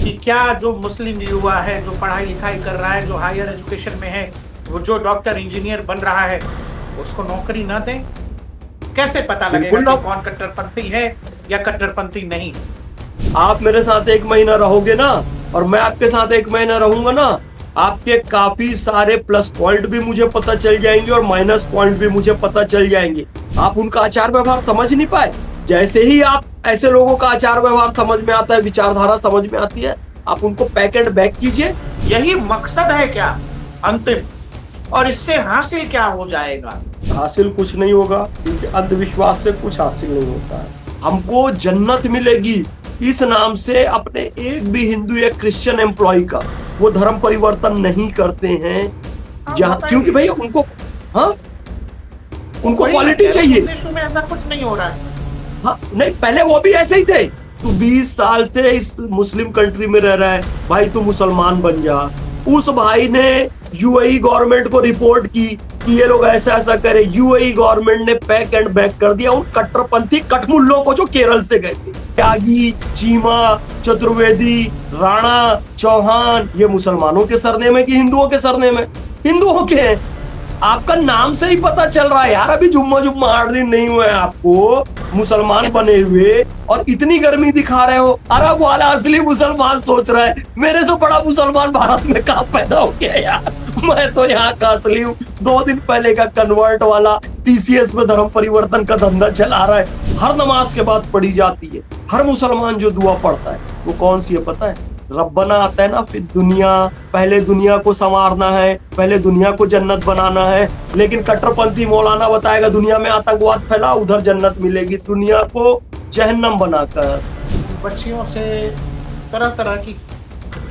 कि क्या जो मुस्लिम युवा है, जो पढ़ाई लिखाई कर रहा है, जो हायर एजुकेशन में है, वो जो डॉक्टर इंजीनियर बन रहा है, उसको नौकरी ना दें? कैसे पता लगेगा बिल्कुल कि ना। कौन कट्टरपंथी है या कट्टरपंथी नहीं? आप मेरे साथ 1 महीना रहोगे ना, और मैं आपके साथ 1 महीना रहूंगा ना, आपके काफी सारे प्लस पॉइंट भी मुझे पता चल जाएंगे और माइनस पॉइंट भी मुझे पता चल जाएंगे। आप उनका आचार व्यवहार समझ नहीं पाए। जैसे ही आप ऐसे लोगों का आचार व्यवहार समझ में आता है, विचारधारा समझ में आती है, आप उनको पैक एंड बैक कीजिए। यही मकसद है क्या अंतिम? और इससे हासिल क्या हो जाएगा? हासिल कुछ नहीं होगा, क्योंकि अंधविश्वास से कुछ हासिल नहीं होता है। हमको जन्नत मिलेगी इस नाम से अपने एक भी हिंदू या क्रिश्चियन एम्प्लॉय का वो धर्म परिवर्तन नहीं करते हैं। हाँ, जहां क्योंकि बताइए। भाई उनको, हाँ, उनको वही मैं क्वालिटी कह रहा हूँ, चाहिए। उन देशों में ऐसा कुछ नहीं हो रहा है। हाँ नहीं, पहले वो भी ऐसे ही थे। तू 20 साल से इस मुस्लिम कंट्री में रह रहा है, भाई तू मुसलमान बन जा। उस भाई ने यूएई गवर्नमेंट को रिपोर्ट की कि ये लोग ऐसा ऐसा करे। यूएई गवर्नमेंट ने पैक एंड बैक कर दिया उन कट्टरपंथी कठमुल्लों को जो केरल से गए थे। त्यागी, चीमा, चतुर्वेदी, राणा, चौहान, ये मुसलमानों के सरनेम है कि हिंदुओं के सरनेम है? हिंदुओं के हैं। आपका नाम से ही पता चल रहा है यार। अभी जुम्मा जुम्मा 8 दिन नहीं हुए आपको मुसलमान बने हुए, और इतनी गर्मी दिखा रहे हो। अरब वाला असली मुसलमान सोच रहा है मेरे से बड़ा मुसलमान भारत में कहां पैदा हो गया यार। मैं तो यहाँ का असली हूँ। 2 दिन पहले का कन्वर्ट वाला टीसीएस में धर्म परिवर्तन का धंधा चला रहा है। हर नमाज के बाद पढ़ी जाती है। हर मुसलमान जो दुआ पढ़ता है वो कौन सी है पता है? रब्बना आता है ना, फिर दुनिया, पहले दुनिया को संवारना है, पहले दुनिया को जन्नत बनाना है। लेकिन कट्टरपंथी मौलाना बताएगा दुनिया में आतंकवाद फैला, उधर जन्नत मिलेगी, दुनिया को जहन्नम बनाकर। बच्चियों से तरह तरह की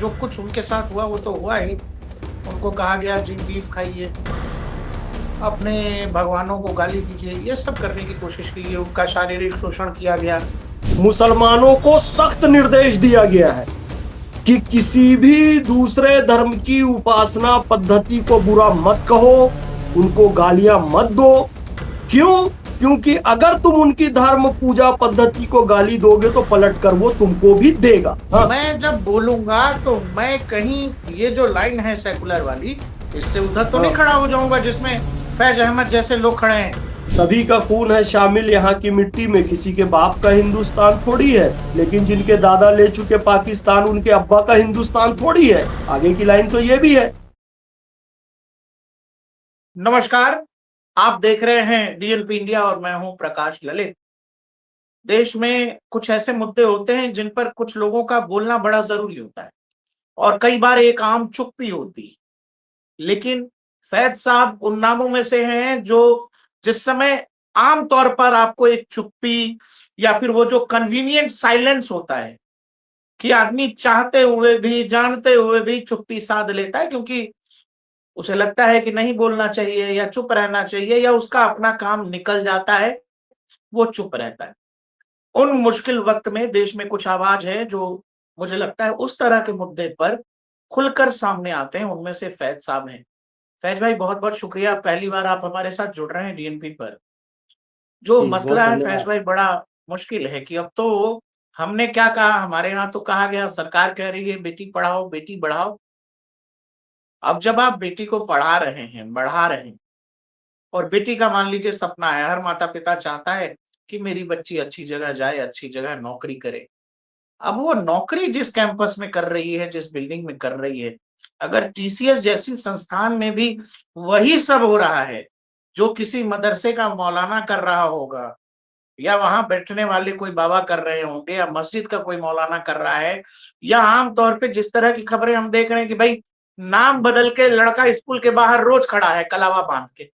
जो कुछ उनके साथ हुआ वो तो हुआ ही। उनको कहा गया जी बीफ खाइए, अपने भगवानों को गाली दीजिए, ये सब करने की कोशिश की गई। उनका शारीरिक शोषण किया गया। मुसलमानों को सख्त निर्देश दिया गया है कि किसी भी दूसरे धर्म की उपासना पद्धति को बुरा मत कहो, उनको गालियां मत दो। क्यों? क्योंकि अगर तुम उनकी धर्म पूजा पद्धति को गाली दोगे तो पलटकर वो तुमको भी देगा। हाँ। मैं जब बोलूंगा तो मैं कहीं ये जो लाइन है सेकुलर वाली, इससे उधर तो नहीं खड़ा हो जाऊंगा जिसमें फैज अहमद जैसे लोग खड़े हैं। सभी का खून है शामिल यहाँ की मिट्टी में, किसी के बाप का हिंदुस्तान थोड़ी है। लेकिन जिनके दादा ले चुके पाकिस्तान, उनके अब्बा का हिंदुस्तान थोड़ी है। आगे की लाइन तो ये भी है। नमस्कार, आप देख रहे हैं डीएलपी इंडिया और मैं हूं प्रकाश ललित। देश में कुछ ऐसे मुद्दे होते हैं जिन पर कुछ लोगों का बोलना बड़ा जरूरी होता है और कई बार एक आम चुप भी होती है। लेकिन फैज साहब उन नामों में से हैं जो जिस समय आम तौर पर आपको एक चुप्पी या फिर वो जो कन्वीनियंट साइलेंस होता है कि आदमी चाहते हुए भी जानते हुए भी चुप्पी साध लेता है, क्योंकि उसे लगता है कि नहीं बोलना चाहिए या चुप रहना चाहिए या उसका अपना काम निकल जाता है, वो चुप रहता है। उन मुश्किल वक्त में देश में कुछ आवाज है जो मुझे लगता है उस तरह के मुद्दे पर खुलकर सामने आते हैं। उनमें से फैज साहब हैं। फैज भाई, बहुत बहुत शुक्रिया, पहली बार आप हमारे साथ जुड़ रहे हैं डीएनपी पर। जो जी बहुत मसला है फैज धन्यवाद। भाई, बड़ा मुश्किल है कि अब तो हमने क्या कहा, हमारे यहाँ तो कहा गया सरकार कह रही है बेटी पढ़ाओ बेटी बढ़ाओ। अब जब आप बेटी को पढ़ा रहे हैं, बढ़ा रहे हैं, और बेटी का मान लीजिए सपना है, हर माता पिता चाहता है कि मेरी बच्ची अच्छी जगह जाए, अच्छी जगह नौकरी करे। अब वो नौकरी जिस कैंपस में कर रही है, जिस बिल्डिंग में कर रही है, अगर टीसीएस जैसी संस्थान में भी वही सब हो रहा है जो किसी मदरसे का मौलाना कर रहा होगा, या वहां बैठने वाले कोई बाबा कर रहे होंगे, या मस्जिद का कोई मौलाना कर रहा है, या आम तौर पे जिस तरह की खबरें हम देख रहे हैं कि भाई नाम बदल के लड़का स्कूल के बाहर रोज खड़ा है कलावा बांध के,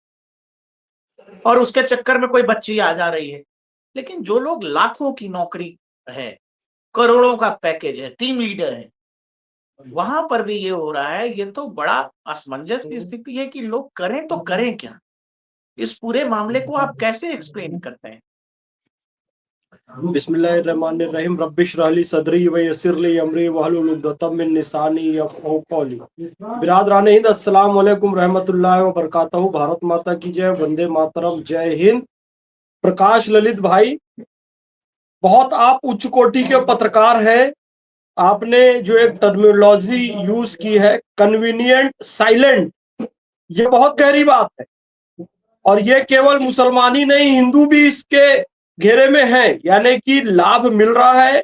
और उसके चक्कर में कोई बच्ची आ जा रही है। लेकिन जो लोग लाखों की नौकरी है, करोड़ों का पैकेज है, टीम लीडर है, वहां पर भी ये हो रहा है। ये तो बड़ा असमंजस की स्थिति है कि लोग करें तो करें क्या? इस पूरे मामले को आप कैसे एक्सप्लेन करते हैं? बिस्मिल्लाहिर्रहमानिर्रहीम। रब्बि इश्रह ली सदरी व यस्सिर ली अमरी वहलुल उक़दतम मिन लिसानी यफ़क़हू क़ौली। बिरादरान हिंद, अस्सलाम वालेकुम रहमतुल्लाहि व बरकातहू। भारत माता की जय, वंदे मातरम, जय हिंद। प्रकाश ललित भाई, बहुत आप उच्च कोटि के पत्रकार हैं। आपने जो एक टर्मिनोलॉजी यूज की है, कन्वीनियंट साइलेंट, ये बहुत गहरी बात है। और ये केवल मुसलमान ही नहीं, हिंदू भी इसके घेरे में है। यानी कि लाभ मिल रहा है,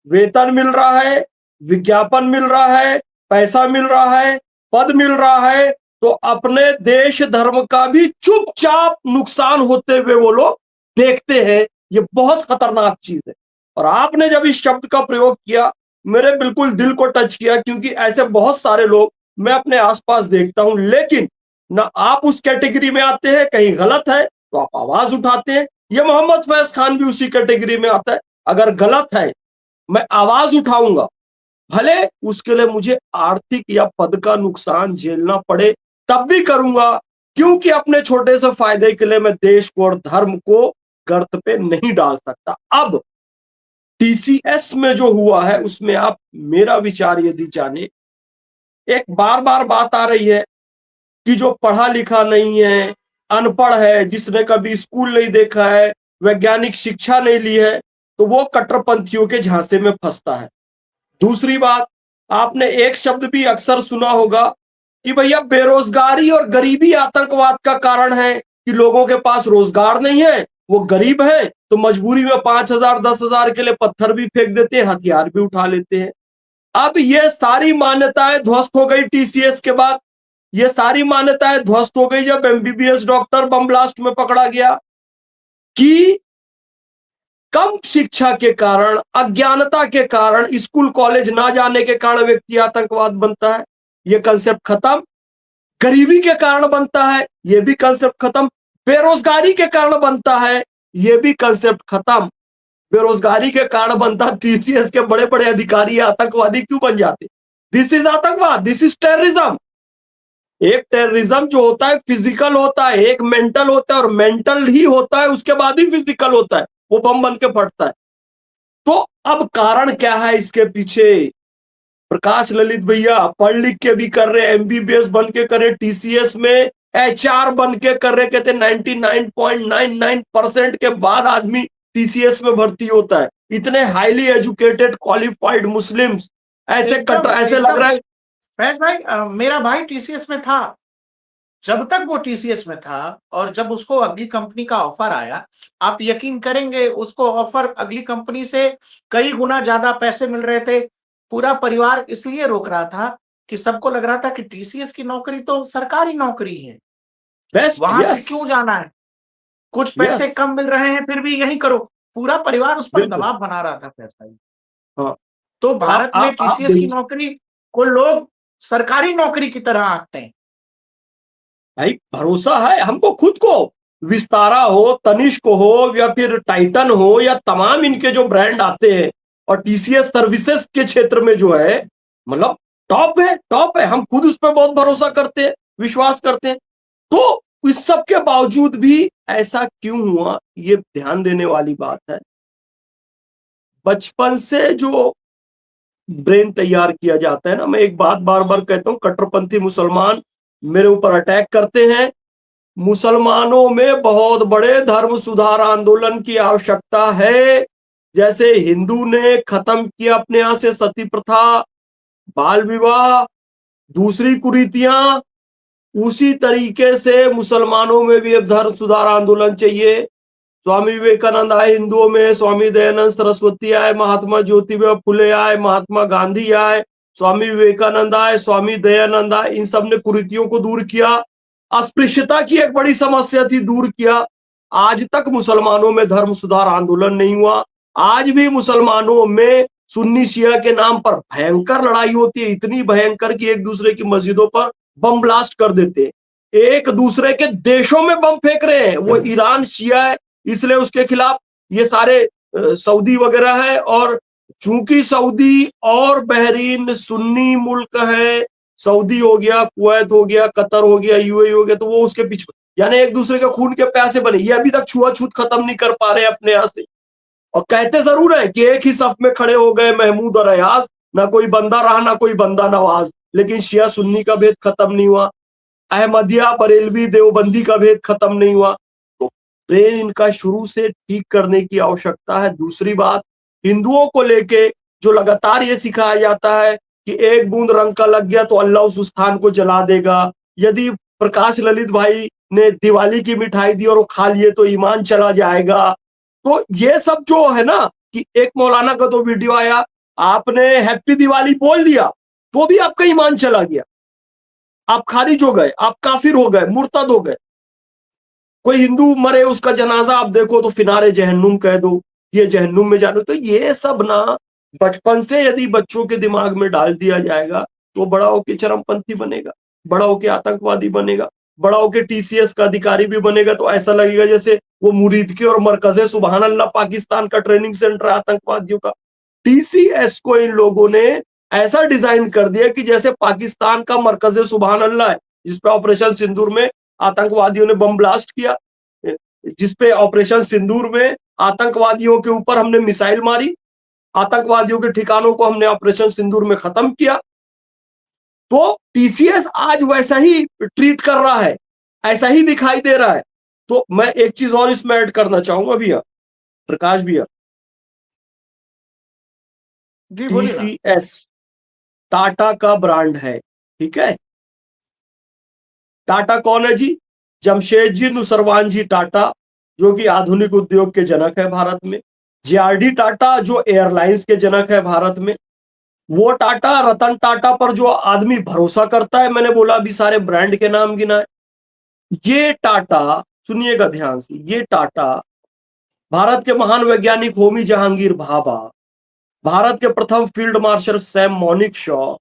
वेतन मिल रहा है, विज्ञापन मिल रहा है, पैसा मिल रहा है, पद मिल रहा है, तो अपने देश धर्म का भी चुपचाप नुकसान होते हुए वो लोग देखते हैं। ये बहुत खतरनाक चीज है। और आपने जब इस शब्द का प्रयोग किया, मेरे बिल्कुल दिल को टच किया, क्योंकि ऐसे बहुत सारे लोग मैं अपने आसपास देखता हूं, लेकिन ना आप उस कैटेगरी में आते हैं, कहीं गलत है तो आप आवाज उठाते हैं। ये मोहम्मद फैज खान भी उसी कैटेगरी में आता है, अगर गलत है मैं आवाज उठाऊंगा, भले उसके लिए मुझे आर्थिक या पद का नुकसान झेलना पड़े, तब भी करूंगा, क्योंकि अपने छोटे से फायदे के लिए मैं देश को और धर्म को गर्त पे नहीं डाल सकता। अब टीसीएस में जो हुआ है उसमें आप मेरा विचार यदि जाने, एक बार बार बात आ रही है कि जो पढ़ा लिखा नहीं है, अनपढ़ है, जिसने कभी स्कूल नहीं देखा है, वैज्ञानिक शिक्षा नहीं ली है, तो वो कट्टरपंथियों के झांसे में फंसता है। दूसरी बात, आपने एक शब्द भी अक्सर सुना होगा कि भैया बेरोजगारी और गरीबी आतंकवाद का कारण है, कि लोगों के पास रोजगार नहीं है, वो गरीब है, तो मजबूरी में 5,000 10,000 के लिए पत्थर भी फेंक देते हैं, हथियार भी उठा लेते हैं। अब ये सारी मान्यताएं ध्वस्त हो गई टीसीएस के बाद। ये सारी मान्यताएं ध्वस्त हो गई जब एमबीबीएस डॉक्टर बम ब्लास्ट में पकड़ा गया, कि कम शिक्षा के कारण, अज्ञानता के कारण, स्कूल कॉलेज ना जाने के कारण व्यक्ति आतंकवाद बनता है, ये कंसेप्ट खत्म। गरीबी के कारण बनता है, ये भी कंसेप्ट खत्म। बेरोजगारी के कारण बनता है, ये भी कंसेप्ट खत्म। बेरोजगारी के कारण बनता, टीसीएस के बड़े बड़े अधिकारी आतंकवादी क्यों बन जाते? दिस इज आतंकवाद, दिस इज टेररिज्म। एक टेररिज्म जो होता है फिजिकल होता है, एक मेंटल होता है, और मेंटल ही होता है उसके बाद ही फिजिकल होता है, वो बम बन के फटता है। तो अब कारण क्या है इसके पीछे? प्रकाश ललित भैया पढ़ लिख के भी कर रहे, एमबीबीएस बन के कर रहे, टीसीएस में एचआर बन के कर रहे। कहते 99.99% के बाद आदमी टीसीएस में भर्ती होता है। इतने हाईली एजुकेटेड क्वालिफाइड मुस्लिम्स, ऐसे कट, ऐसे लग रहा है। फैज भाई, मेरा भाई टीसीएस में था। जब तक वो टीसीएस में था और जब उसको अगली कंपनी का ऑफर आया, आप यकीन करेंगे उसको ऑफर अगली कंपनी से कई गुना ज्यादा पैसे मिल रहे थे। पूरा परिवार इसलिए रोक रहा था कि सबको लग रहा था कि टीसीएस की नौकरी तो सरकारी नौकरी है, बेस्ट, वहां से यस क्यों जाना है, कुछ पैसे यस, कम मिल रहे हैं फिर भी यही करो। पूरा परिवार उस पर बिल्कुल। दबाव बना रहा था फैज भाई। हाँ, तो भारत में आप टीसीएस की नौकरी को लोग सरकारी नौकरी की तरह आंकते हैं। भाई भरोसा है हमको खुद को, विस्तारा हो, तनिष्क हो, या फिर टाइटन हो, या तमाम इनके जो ब्रांड आते हैं, और टीसीएस सर्विसेज के क्षेत्र में जो है, मतलब टॉप है, टॉप है। हम खुद उस पर बहुत भरोसा करते हैं, विश्वास करते हैं। तो इस सब के बावजूद भी ऐसा क्यों हुआ, ये ध्यान देने वाली बात है। बचपन से जो ब्रेन तैयार किया जाता है ना, मैं एक बात बार बार कहता हूं, कट्टरपंथी मुसलमान मेरे ऊपर अटैक करते हैं। मुसलमानों में बहुत बड़े धर्म सुधार आंदोलन की आवश्यकता है। जैसे हिंदू ने खत्म किया अपने यहां से सती प्रथा, बाल विवाह, दूसरी कुरीतियां, उसी तरीके से मुसलमानों में भी एक धर्म सुधार आंदोलन चाहिए। स्वामी विवेकानंद आए हिंदुओं में, स्वामी दयानंद सरस्वती आए, महात्मा ज्योतिबा फुले आए, महात्मा गांधी आए, स्वामी विवेकानंद आए, स्वामी दयानंद आए, इन सब ने कुरीतियों को दूर किया। अस्पृश्यता की एक बड़ी समस्या थी, दूर किया। आज तक मुसलमानों में धर्म सुधार आंदोलन नहीं हुआ। आज भी मुसलमानों में सुन्नी शिया के नाम पर भयंकर लड़ाई होती है, इतनी भयंकर कि एक दूसरे की मस्जिदों पर बम ब्लास्ट कर देते हैं, एक दूसरे के देशों में बम फेंक रहे हैं। वो ईरान शिया है इसलिए उसके खिलाफ ये सारे सऊदी वगैरह है, और चूंकि सऊदी और बहरीन सुन्नी मुल्क है, सऊदी हो गया, कुवैत हो गया, कतर हो गया, यूएई हो गया, तो वो उसके पीछे, यानी एक दूसरे के खून के प्यासे बने। ये अभी तक छुआछूत खत्म नहीं कर पा रहे अपने यहां से, और कहते जरूर है कि एक ही सफ में खड़े हो गए महमूद और अयाज, ना कोई बंदा रहा ना कोई बंदा नवाज, लेकिन शिया सुन्नी का भेद खत्म नहीं हुआ, अहमदिया बरेलवी देवबंदी का भेद खत्म नहीं हुआ। तो ब्रेन इनका शुरू से ठीक करने की आवश्यकता है। दूसरी बात, हिंदुओं को लेके जो लगातार ये सिखाया जाता है कि एक बूंद रंग का लग गया तो अल्लाह उस स्थान को जला देगा, यदि प्रकाश ललित भाई ने दिवाली की मिठाई दी और वो खा लिए तो ईमान चला जाएगा। तो ये सब जो है ना, कि एक मौलाना का तो वीडियो आया, आपने हैप्पी दिवाली बोल दिया तो भी आपका ईमान चला गया, आप खारिज हो गए, आप काफिर हो गए, मुर्तद हो गए। कोई हिंदू मरे, उसका जनाजा आप देखो तो फिनारे जहन्नुम कह दो, ये जहन्नुम में जानो। तो ये सब ना बचपन से यदि बच्चों के दिमाग में डाल दिया जाएगा तो बड़ा होके चरमपंथी बनेगा, बड़ा होके आतंकवादी बनेगा, बड़ा होके टीसीएस का अधिकारी भी बनेगा। तो ऐसा लगेगा जैसे वो मुरीद की और मरकजे सुबहान अल्लाह पाकिस्तान का ट्रेनिंग सेंटर है आतंकवादियों का। टीसीएस को इन लोगों ने ऐसा डिजाइन कर दिया कि जैसे पाकिस्तान का मरकजे सुबहान अल्लाह है, जिसपे ऑपरेशन सिंदूर में आतंकवादियों ने बम ब्लास्ट किया, जिसपे ऑपरेशन सिंदूर में आतंकवादियों के ऊपर हमने मिसाइल मारी, आतंकवादियों के ठिकानों को हमने ऑपरेशन सिंदूर में खत्म किया। तो टीसीएस आज वैसा ही ट्रीट कर रहा है, ऐसा ही दिखाई दे रहा है। तो मैं एक चीज और इसमें ऐड करना चाहूंगा भैया, प्रकाश भैया। जी बोलिए ना। टीसीएस टाटा का ब्रांड है, ठीक है। टाटा कौन है जी? जमशेदजी नुसरवान जी टाटा, जो कि आधुनिक उद्योग के जनक है भारत में। जेआरडी टाटा जो एयरलाइंस के जनक है भारत में। वो टाटा, रतन टाटा पर जो आदमी भरोसा करता है, मैंने बोला अभी सारे ब्रांड के नाम गिनाए। ये टाटा, सुनिएगा ध्यान से, ये टाटा भारत के महान वैज्ञानिक होमी जहांगीर भाभा, भारत के प्रथम field marshal Sam Manekshaw,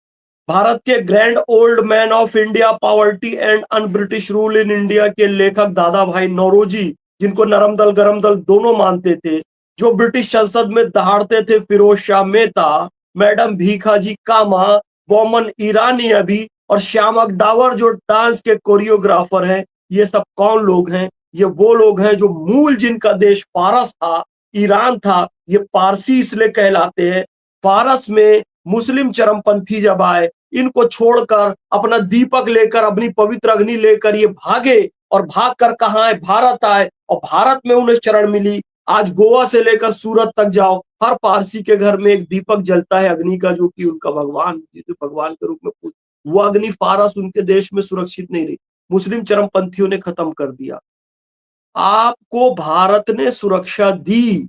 Bharat के grand old man of India poverty and un British rule in India के लेखक दादा भाई नौरोजी, जिनको नरम दल गरम दल दोनों मानते थे, जो ब्रिटिश संसद में दहाड़ते थे फिरोज शाह मेहता, मैडम भीखाजी कामा, बोमन ईरानी अभी, और श्यामक डावर जो डांस के कोरियोग्राफर हैं। ये सब कौन लोग हैं? ये वो लोग हैं जो मूल जिनका देश पारस था, ईरान था। ये पारसी इसलिए कहलाते हैं। फारस में मुस्लिम चरमपंथी जब आए, इनको छोड़कर अपना दीपक लेकर, अपनी पवित्र अग्नि लेकर ये भागे, और भागकर कहाँ आए? भारत आए, और भारत में उन्हें शरण मिली। आज गोवा से लेकर सूरत तक जाओ, हर पारसी के घर में एक दीपक जलता है अग्नि का, जो कि उनका भगवान, जिसे भगवान के रूप में पूछ। वो अग्नि फारस उनके देश में सुरक्षित नहीं रही, मुस्लिम चरमपंथियों ने खत्म कर दिया। आपको भारत ने सुरक्षा दी,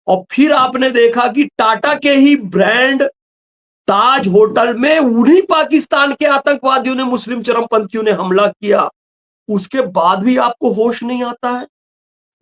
और फिर आपने देखा कि टाटा के ही ब्रांड ताज होटल में उन्हीं पाकिस्तान के आतंकवादियों ने, मुस्लिम चरमपंथियों ने हमला किया। उसके बाद भी आपको होश नहीं आता है?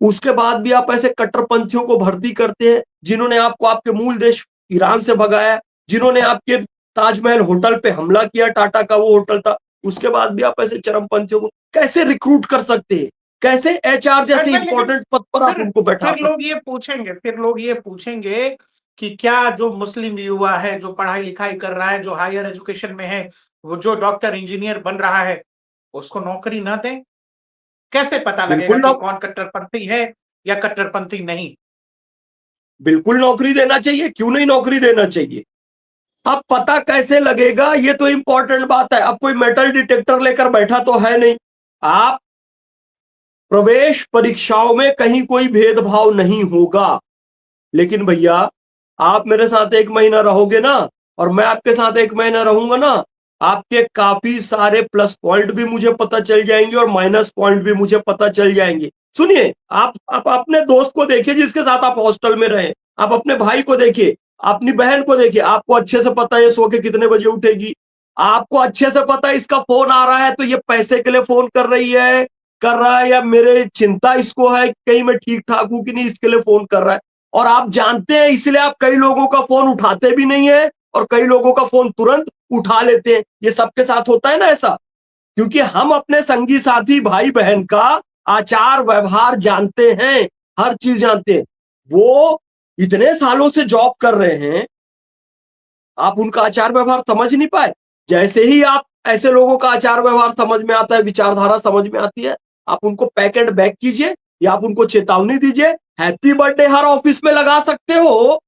उसके बाद भी आप ऐसे कट्टरपंथियों को भर्ती करते हैं, जिन्होंने आपको आपके मूल देश ईरान से भगाया, जिन्होंने आपके ताजमहल होटल पे हमला किया, टाटा का वो होटल था। उसके बाद भी आप ऐसे चरमपंथियों को कैसे रिक्रूट कर सकते हैं? कैसे एचआर जैसे लेकिन इंपॉर्टेंट पद पर आप उनको बैठा फिर सकते लोग ये पूछेंगे, कि क्या जो मुस्लिम युवा है, जो पढ़ाई लिखाई कर रहा है, जो हायर एजुकेशन में है, वो जो डॉक्टर इंजीनियर बन रहा है, उसको नौकरी ना दें? कैसे पता लगेगा बिल्कुल कि कौन कट्टरपंथी है या कट्टरपंथी नहीं? बिल्कुल नौकरी देना चाहिए, क्यों नहीं नौकरी देना चाहिए। अब पता कैसे लगेगा, ये तो इंपॉर्टेंट बात है। अब कोई मेटल डिटेक्टर लेकर बैठा तो है नहीं। आप प्रवेश परीक्षाओं में कहीं कोई भेदभाव नहीं होगा, लेकिन भैया आप मेरे साथ 1 महीना रहोगे ना, और मैं आपके साथ 1 महीना रहूंगा ना, आपके काफी सारे प्लस पॉइंट भी मुझे पता चल जाएंगे और माइनस पॉइंट भी मुझे पता चल जाएंगे। सुनिए, आप अपने दोस्त को देखिए जिसके साथ आप हॉस्टल में रहे, आप अपने भाई को देखिए, अपनी बहन को देखिए, आपको अच्छे से पता है ये सो के कितने बजे उठेगी, आपको अच्छे से पता है इसका फोन आ रहा है तो ये पैसे के लिए फोन कर रही है, कर रहा है, या मेरे चिंता इसको है कहीं मैं ठीक ठाक हूं कि नहीं, इसके लिए फोन कर रहा है। और आप जानते हैं, इसलिए आप कई लोगों का फोन उठाते भी नहीं है, और कई लोगों का फोन तुरंत उठा लेते हैं। ये सबके साथ होता है ना ऐसा, क्योंकि हम अपने संगी साथी भाई बहन का आचार व्यवहार जानते हैं, हर चीज जानते हैं। वो इतने सालों से जॉब कर रहे हैं, आप उनका आचार व्यवहार समझ नहीं पाए। जैसे ही आप ऐसे लोगों का आचार व्यवहार समझ में आता है, विचारधारा समझ में आती है, आप उनको पैक एंड बैक कीजिए, या आप उनको चेतावनी दीजिए। हैप्पी बर्थडे हर ऑफिस में लगा सकते हो,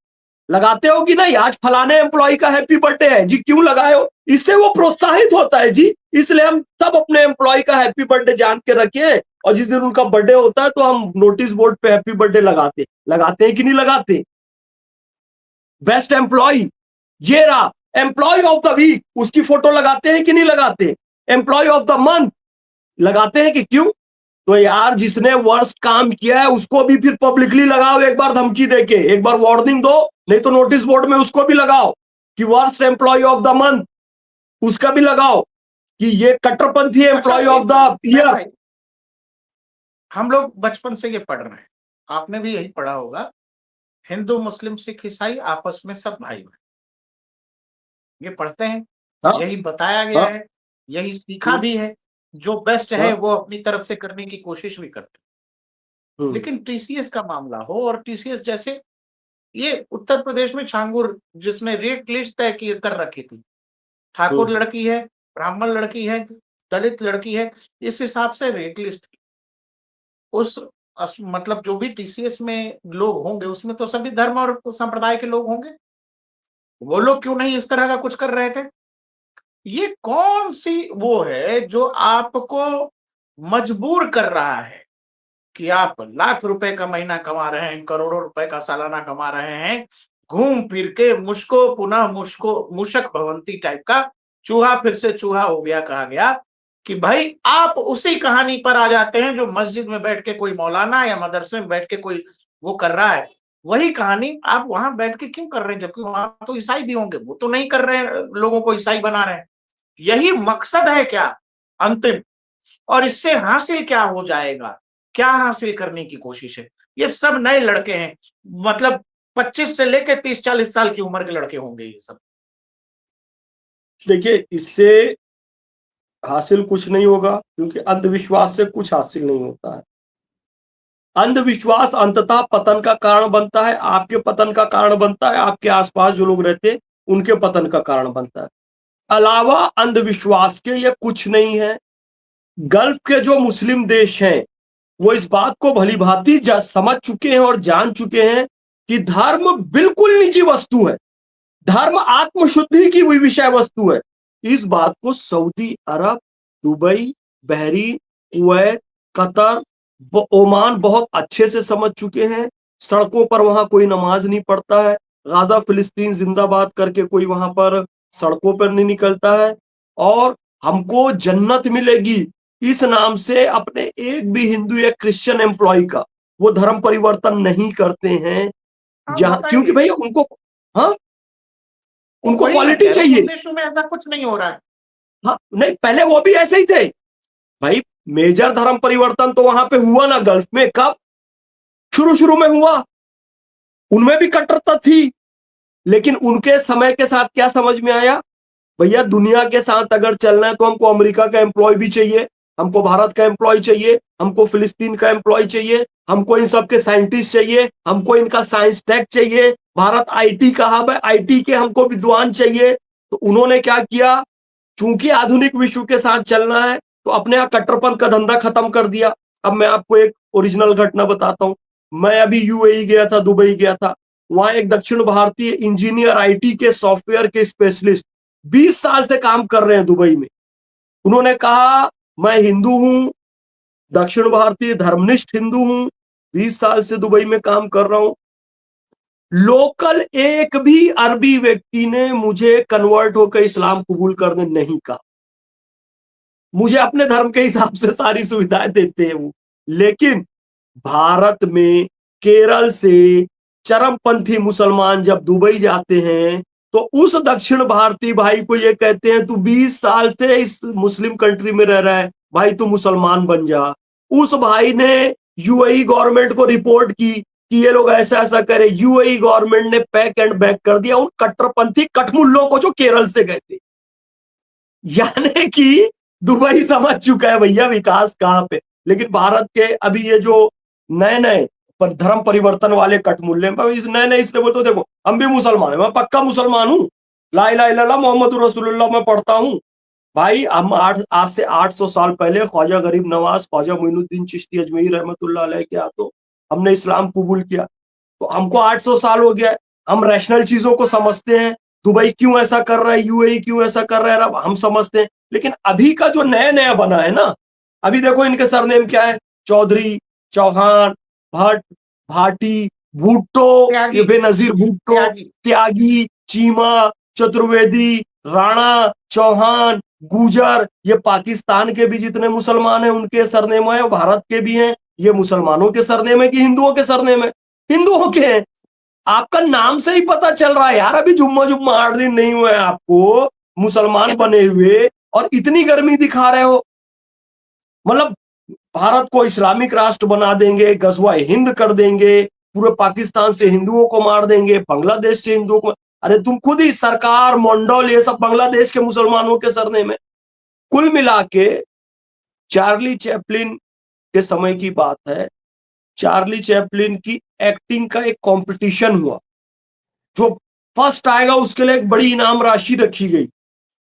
लगाते हो कि नहीं? आज फलाने एम्प्लॉय का हैप्पी बर्थडे है जी, क्यों लगाए हो? इससे वो प्रोत्साहित होता है जी। इसलिए हम सब अपने एम्प्लॉय का हैप्पी बर्थडे जान के रखें, और जिस दिन उनका बर्थडे होता है तो हम नोटिस बोर्ड पे हैप्पी बर्थडे लगाते हैं कि नहीं लगाते? बेस्ट एम्प्लॉय ये रहा एम्प्लॉय ऑफ द वीक, उसकी फोटो लगाते हैं कि नहीं लगाते? एम्प्लॉय ऑफ द मंथ लगाते हैं कि क्यों? तो यार जिसने वर्स्ट काम किया है उसको भी फिर पब्लिकली लगाओ, एक बार धमकी देके, एक बार वार्निंग दो, नहीं तो नोटिस बोर्ड में उसको भी लगाओ कि worst employee of the month, उसका भी लगाओ कि ये कट्टरपंथी एम्प्लॉय अच्छा, ऑफ द ईयर। हम लोग बचपन से ये पढ़ रहे हैं, आपने भी यही पढ़ा होगा, हिंदू मुस्लिम सिख ईसाई आपस में सब भाई भाई, ये पढ़ते हैं, हाँ यही बताया गया हाँ है, यही सीखा भी है, जो बेस्ट है हाँ वो अपनी तरफ से करने की कोशिश भी करते हैं। हम्म, लेकिन टीसीएस का मामला हो, और टीसीएस जैसे ये उत्तर प्रदेश में छांगुर जिसने रेट लिस्ट तय की कर रखी थी, ठाकुर हम्म, लड़की है, ब्राह्मण लड़की है, दलित लड़की है, इस हिसाब से रेट लिस्ट थी। उस मतलब जो भी टीसीएस में लोग होंगे उसमें तो सभी धर्म और संप्रदाय के लोग होंगे, वो लोग क्यों नहीं इस तरह का कुछ कर रहे थे? ये कौन सी वो है जो आपको मजबूर कर रहा है कि आप लाख रुपए का महीना कमा रहे हैं, करोड़ों रुपए का सालाना कमा रहे हैं, घूम फिर के मुश्को पुनः मुश्को मूषक भवंती टाइप का, चूहा फिर से चूहा हो गया, कहा गया कि भाई आप उसी कहानी पर आ जाते हैं जो मस्जिद में बैठ के कोई मौलाना या मदरसे में बैठ के कोई वो कर रहा है, वही कहानी आप वहां बैठ के क्यों कर रहे हैं? जबकि वहां तो ईसाई भी होंगे, वो तो नहीं कर रहे हैं, लोगों को ईसाई बना रहे हैं। यही मकसद है क्या अंतिम? और इससे हासिल क्या हो जाएगा? क्या हासिल करने की कोशिश है? ये सब नए लड़के हैं, मतलब 25 से लेके 30-40 साल की उम्र के लड़के होंगे ये सब। देखिए इससे हासिल कुछ नहीं होगा, क्योंकि अंधविश्वास से कुछ हासिल नहीं होता है। अंधविश्वास अंततः पतन का कारण बनता है, आपके पतन का कारण बनता है, आपके आसपास जो लोग रहते हैं उनके पतन का कारण बनता है। अलावा अंधविश्वास के ये कुछ नहीं है। गल्फ के जो मुस्लिम देश हैं वो इस बात को भली भांति समझ चुके हैं और जान चुके हैं कि धर्म बिल्कुल निजी वस्तु है, धर्म आत्मशुद्धि की हुई विषय वस्तु है। इस बात को Saudi Arab, Dubai, Bahrain, Kuwait, Qatar, Oman बहुत अच्छे से समझ चुके हैं। सड़कों पर वहां कोई नमाज नहीं पढ़ता है, गाजा फिलिस्तीन जिंदाबाद करके कोई वहां पर सड़कों पर नहीं निकलता है, और हमको जन्नत मिलेगी इस नाम से अपने एक भी हिंदू या क्रिश्चियन एम्प्लॉय का वो धर्म परिवर्तन नहीं करते हैं। हाँ, जहां क्योंकि बताइए। भैया उनको, हाँ, उनको वही मैं क्वालिटी कह रहा हूँ, उन चाहिए। देशों में ऐसा कुछ नहीं हो रहा है। हाँ नहीं, पहले वो भी ऐसे ही थे भाई। मेजर धर्म परिवर्तन तो वहां पे हुआ ना गल्फ में, कब? शुरू शुरू में हुआ, उनमें भी कट्टरता थी, लेकिन उनके समय के साथ क्या समझ में आया, भैया दुनिया के साथ अगर चलना है तो हमको अमेरिका का एम्प्लॉय भी चाहिए, हमको भारत का एम्प्लॉय चाहिए, हमको फिलिस्तीन का एम्प्लॉय चाहिए, हमको इन सब के साइंटिस्ट चाहिए, हमको इनका साइंस टेक चाहिए। भारत आईटी का हब है, आईटी के हमको विद्वान चाहिए। तो उन्होंने क्या किया, चूंकि आधुनिक विश्व के साथ चलना है तो अपने यहाँ कट्टरपन का धंधा खत्म कर दिया। अब मैं आपको एक ओरिजिनल घटना बताता हूं। मैं अभी यूएई गया था, दुबई गया था, वहां एक दक्षिण भारतीय इंजीनियर, आईटी के सॉफ्टवेयर के स्पेशलिस्ट 20 साल से काम कर रहे हैं दुबई में। उन्होंने कहा मैं हिंदू हूं, दक्षिण भारतीय धर्मनिष्ठ हिंदू हूं, 20 साल से दुबई में काम कर रहा हूं। लोकल एक भी अरबी व्यक्ति ने मुझे कन्वर्ट होकर इस्लाम कबूल करने नहीं कहा। मुझे अपने धर्म के हिसाब से सारी सुविधाएं देते हैं वो। लेकिन भारत में केरल से चरमपंथी मुसलमान जब दुबई जाते हैं तो उस दक्षिण भारतीय भाई को ये कहते हैं तू 20 साल से इस मुस्लिम कंट्री में रह रहा है, भाई तू मुसलमान बन जा। उस भाई ने यूएई गवर्नमेंट को रिपोर्ट की कि ये लोग ऐसा ऐसा करे। यूएई गवर्नमेंट ने पैक एंड बैक कर दिया उन कट्टरपंथी कठमुल्लों को जो केरल से गए थे। यानी कि दुबई समझ चुका है भैया विकास कहां पे। लेकिन भारत के अभी ये जो नए नए पर धर्म परिवर्तन वाले कटमुल्ले इस नए नए इसलिए बोलते देखो हम भी मुसलमान है, मैं पक्का मुसलमान हूं, ला इलाहा इल्लल्लाह मोहम्मद रसूलुल्लाह मैं पढ़ता हूं। भाई हम आज से 800 साल पहले ख्वाजा गरीब नवाज, ख्वाजा मोइनुद्दीन चिश्ती अजमेरी रहमतुल्लाह अलैह के हाथों हमने इस्लाम कबूल किया, तो हमको 800 साल हो गया। हम रैशनल चीजों को समझते हैं, दुबई क्यों ऐसा कर रहा है, यूएई क्यों ऐसा कर रहा है, अब हम समझते हैं। लेकिन अभी का जो नया नया बना है ना, अभी देखो इनके सरनेम क्या है, चौधरी, चौहान, भट्ट, भाटी, भुट्टो, ये त्यागी, बेनजीर भुट्टो, त्यागी। त्यागी, चीमा, चतुर्वेदी, राणा, चौहान, गुजर, ये पाकिस्तान के भी जितने मुसलमान हैं उनके सरनेम है, भारत के भी हैं। ये मुसलमानों के सरनेम है कि हिंदुओं के सरनेम है? हिंदुओं के हैं। आपका नाम से ही पता चल रहा है यार, अभी जुम्मा जुम्मा 8 दिन नहीं हुए हैं आपको मुसलमान बने हुए और इतनी गर्मी दिखा रहे हो। मतलब भारत को इस्लामिक राष्ट्र बना देंगे, गजवा हिंद कर देंगे, पूरे पाकिस्तान से हिंदुओं को मार देंगे, बांग्लादेश से हिंदुओं को। अरे तुम खुद ही सरकार, मंडल, ये सब बांग्लादेश के मुसलमानों के सरनेम है। कुल मिला के चार्ली चैपलिन के समय की बात है, चार्ली चैपलिन की एक्टिंग का एक कंपटीशन हुआ, जो फर्स्ट आएगा उसके लिए एक बड़ी इनाम राशि रखी गई।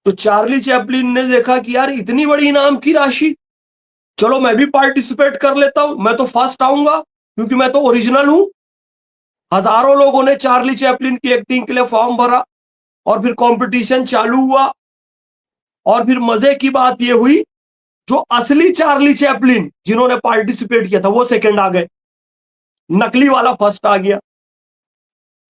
तो चार्ली चैपलिन ने देखा कि यार इतनी बड़ी इनाम की राशि, चलो मैं भी पार्टिसिपेट कर लेता हूं, मैं तो फर्स्ट आऊंगा क्योंकि मैं तो ओरिजिनल हूं। हजारों लोगों ने चार्ली चैपलिन की एक्टिंग के लिए फॉर्म भरा और फिर कंपटीशन चालू हुआ। और फिर मजे की बात यह हुई, जो असली चार्ली चैपलिन जिन्होंने पार्टिसिपेट किया था वो सेकंड आ गए, नकली वाला फर्स्ट आ गया।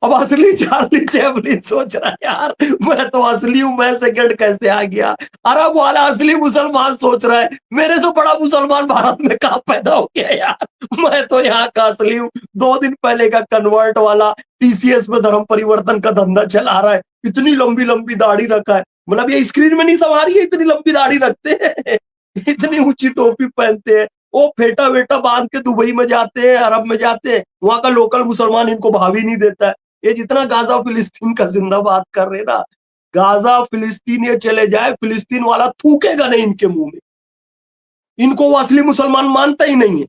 अब असली चार्ली चैपलिन सोच रहा है यार मैं तो असली हूं, मैं सेकंड कैसे आ गया। अरब वाला असली मुसलमान सोच रहा है मेरे से बड़ा मुसलमान भारत में कहां पैदा हो गया यार, मैं तो यहाँ का असली हूं। 2 दिन पहले का कन्वर्ट वाला टीसीएस में धर्म परिवर्तन का धंधा चला रहा है, इतनी लंबी लंबी दाढ़ी रखा है, मतलब ये स्क्रीन में नहीं समा रही है, इतनी लंबी दाढ़ी रखते हैं इतनी ऊंची टोपी पहनते हैं, वो फेटा वेटा बांध के दुबई में जाते हैं, अरब में जाते हैं, वहां का लोकल मुसलमान इनको भावी नहीं देता है। ये जितना गाजा फिलिस्तीन का जिंदाबाद कर रहे ना, गाजा फिलिस्तीन ये चले जाए, फिलिस्तीन वाला थूकेगा नहीं इनके मुंह में, इनको वो असली मुसलमान मानता ही नहीं है।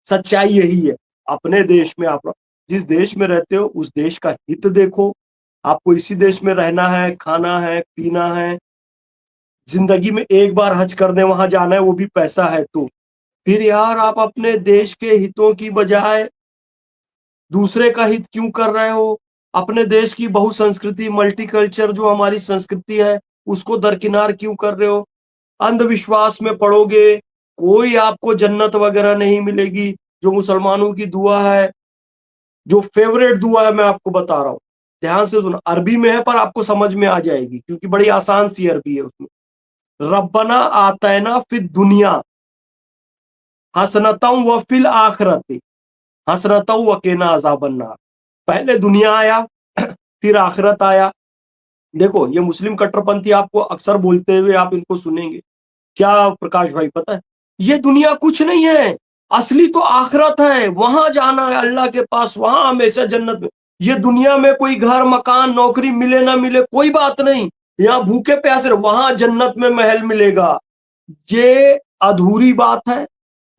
सच्चाई यही है। अपने देश में आप जिस देश में रहते हो उस देश का हित देखो, आपको इसी देश में रहना है, खाना है, पीना है, जिंदगी में एक बार हज करने वहां जाना है, वो भी पैसा है। तो फिर यार आप अपने देश के हितों की बजाय दूसरे का हित क्यों कर रहे हो? अपने देश की बहुसंस्कृति, मल्टीकल्चर जो हमारी संस्कृति है उसको दरकिनार क्यों कर रहे हो? अंधविश्वास में पड़ोगे, कोई आपको जन्नत वगैरह नहीं मिलेगी। जो मुसलमानों की दुआ है, जो फेवरेट दुआ है, मैं आपको बता रहा हूं, ध्यान से सुनो, अरबी में है पर आपको समझ में आ जाएगी क्योंकि बड़ी आसान सी अरबी है उसमें। रब्बना आतैना फिद दुनिया हसनतौ व फिल आखिरती हसरतौ वकीना अज़ाबन्नार। पहले दुनिया आया फिर आखिरत आया। देखो ये मुस्लिम कट्टरपंथी आपको अक्सर बोलते हुए आप इनको सुनेंगे, क्या प्रकाश भाई पता है, ये दुनिया कुछ नहीं है, असली तो आखिरत है, वहां जाना है अल्लाह के पास, वहां हमेशा जन्नत में। ये दुनिया में कोई घर मकान नौकरी मिले ना मिले कोई बात नहीं, यहाँ भूखे प्यासे वहां जन्नत में महल मिलेगा। ये अधूरी बात है,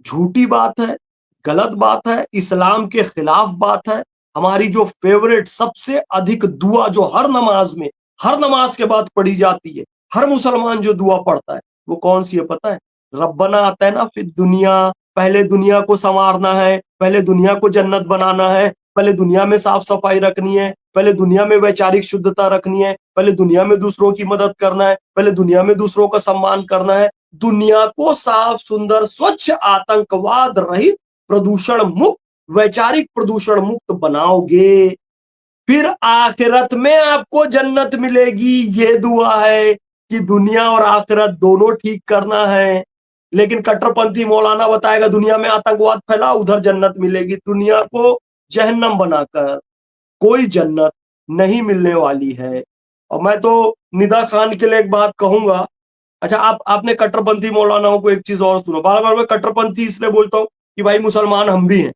झूठी बात है, गलत बात है, इस्लाम के खिलाफ बात है। हमारी जो फेवरेट सबसे अधिक दुआ जो हर नमाज में, हर नमाज के बाद पढ़ी जाती है, हर मुसलमान जो दुआ पढ़ता है वो कौन सी है पता है? रब्बना आतैना फिद दुनिया, पहले दुनिया को संवारना है, पहले दुनिया को जन्नत बनाना है, पहले दुनिया में साफ सफाई रखनी है, पहले दुनिया में वैचारिक शुद्धता रखनी है, पहले दुनिया में दूसरों की मदद करना है, पहले दुनिया में दूसरों का सम्मान करना है, दुनिया को साफ सुंदर स्वच्छ आतंकवाद रहित प्रदूषण मुक्त, वैचारिक प्रदूषण मुक्त बनाओगे, फिर आखिरत में आपको जन्नत मिलेगी। ये दुआ है कि दुनिया और आखिरत दोनों ठीक करना है। लेकिन कट्टरपंथी मौलाना बताएगा दुनिया में आतंकवाद फैला, उधर जन्नत मिलेगी। दुनिया को जहन्नम बनाकर कोई जन्नत नहीं मिलने वाली है। और मैं तो निदा खान के लिए एक बात कहूंगा, अच्छा आपने कट्टरपंथी मौलानाओं को एक चीज और सुनो, बार बार मैं कट्टरपंथी इसलिए बोलता हूँ कि भाई मुसलमान हम भी हैं,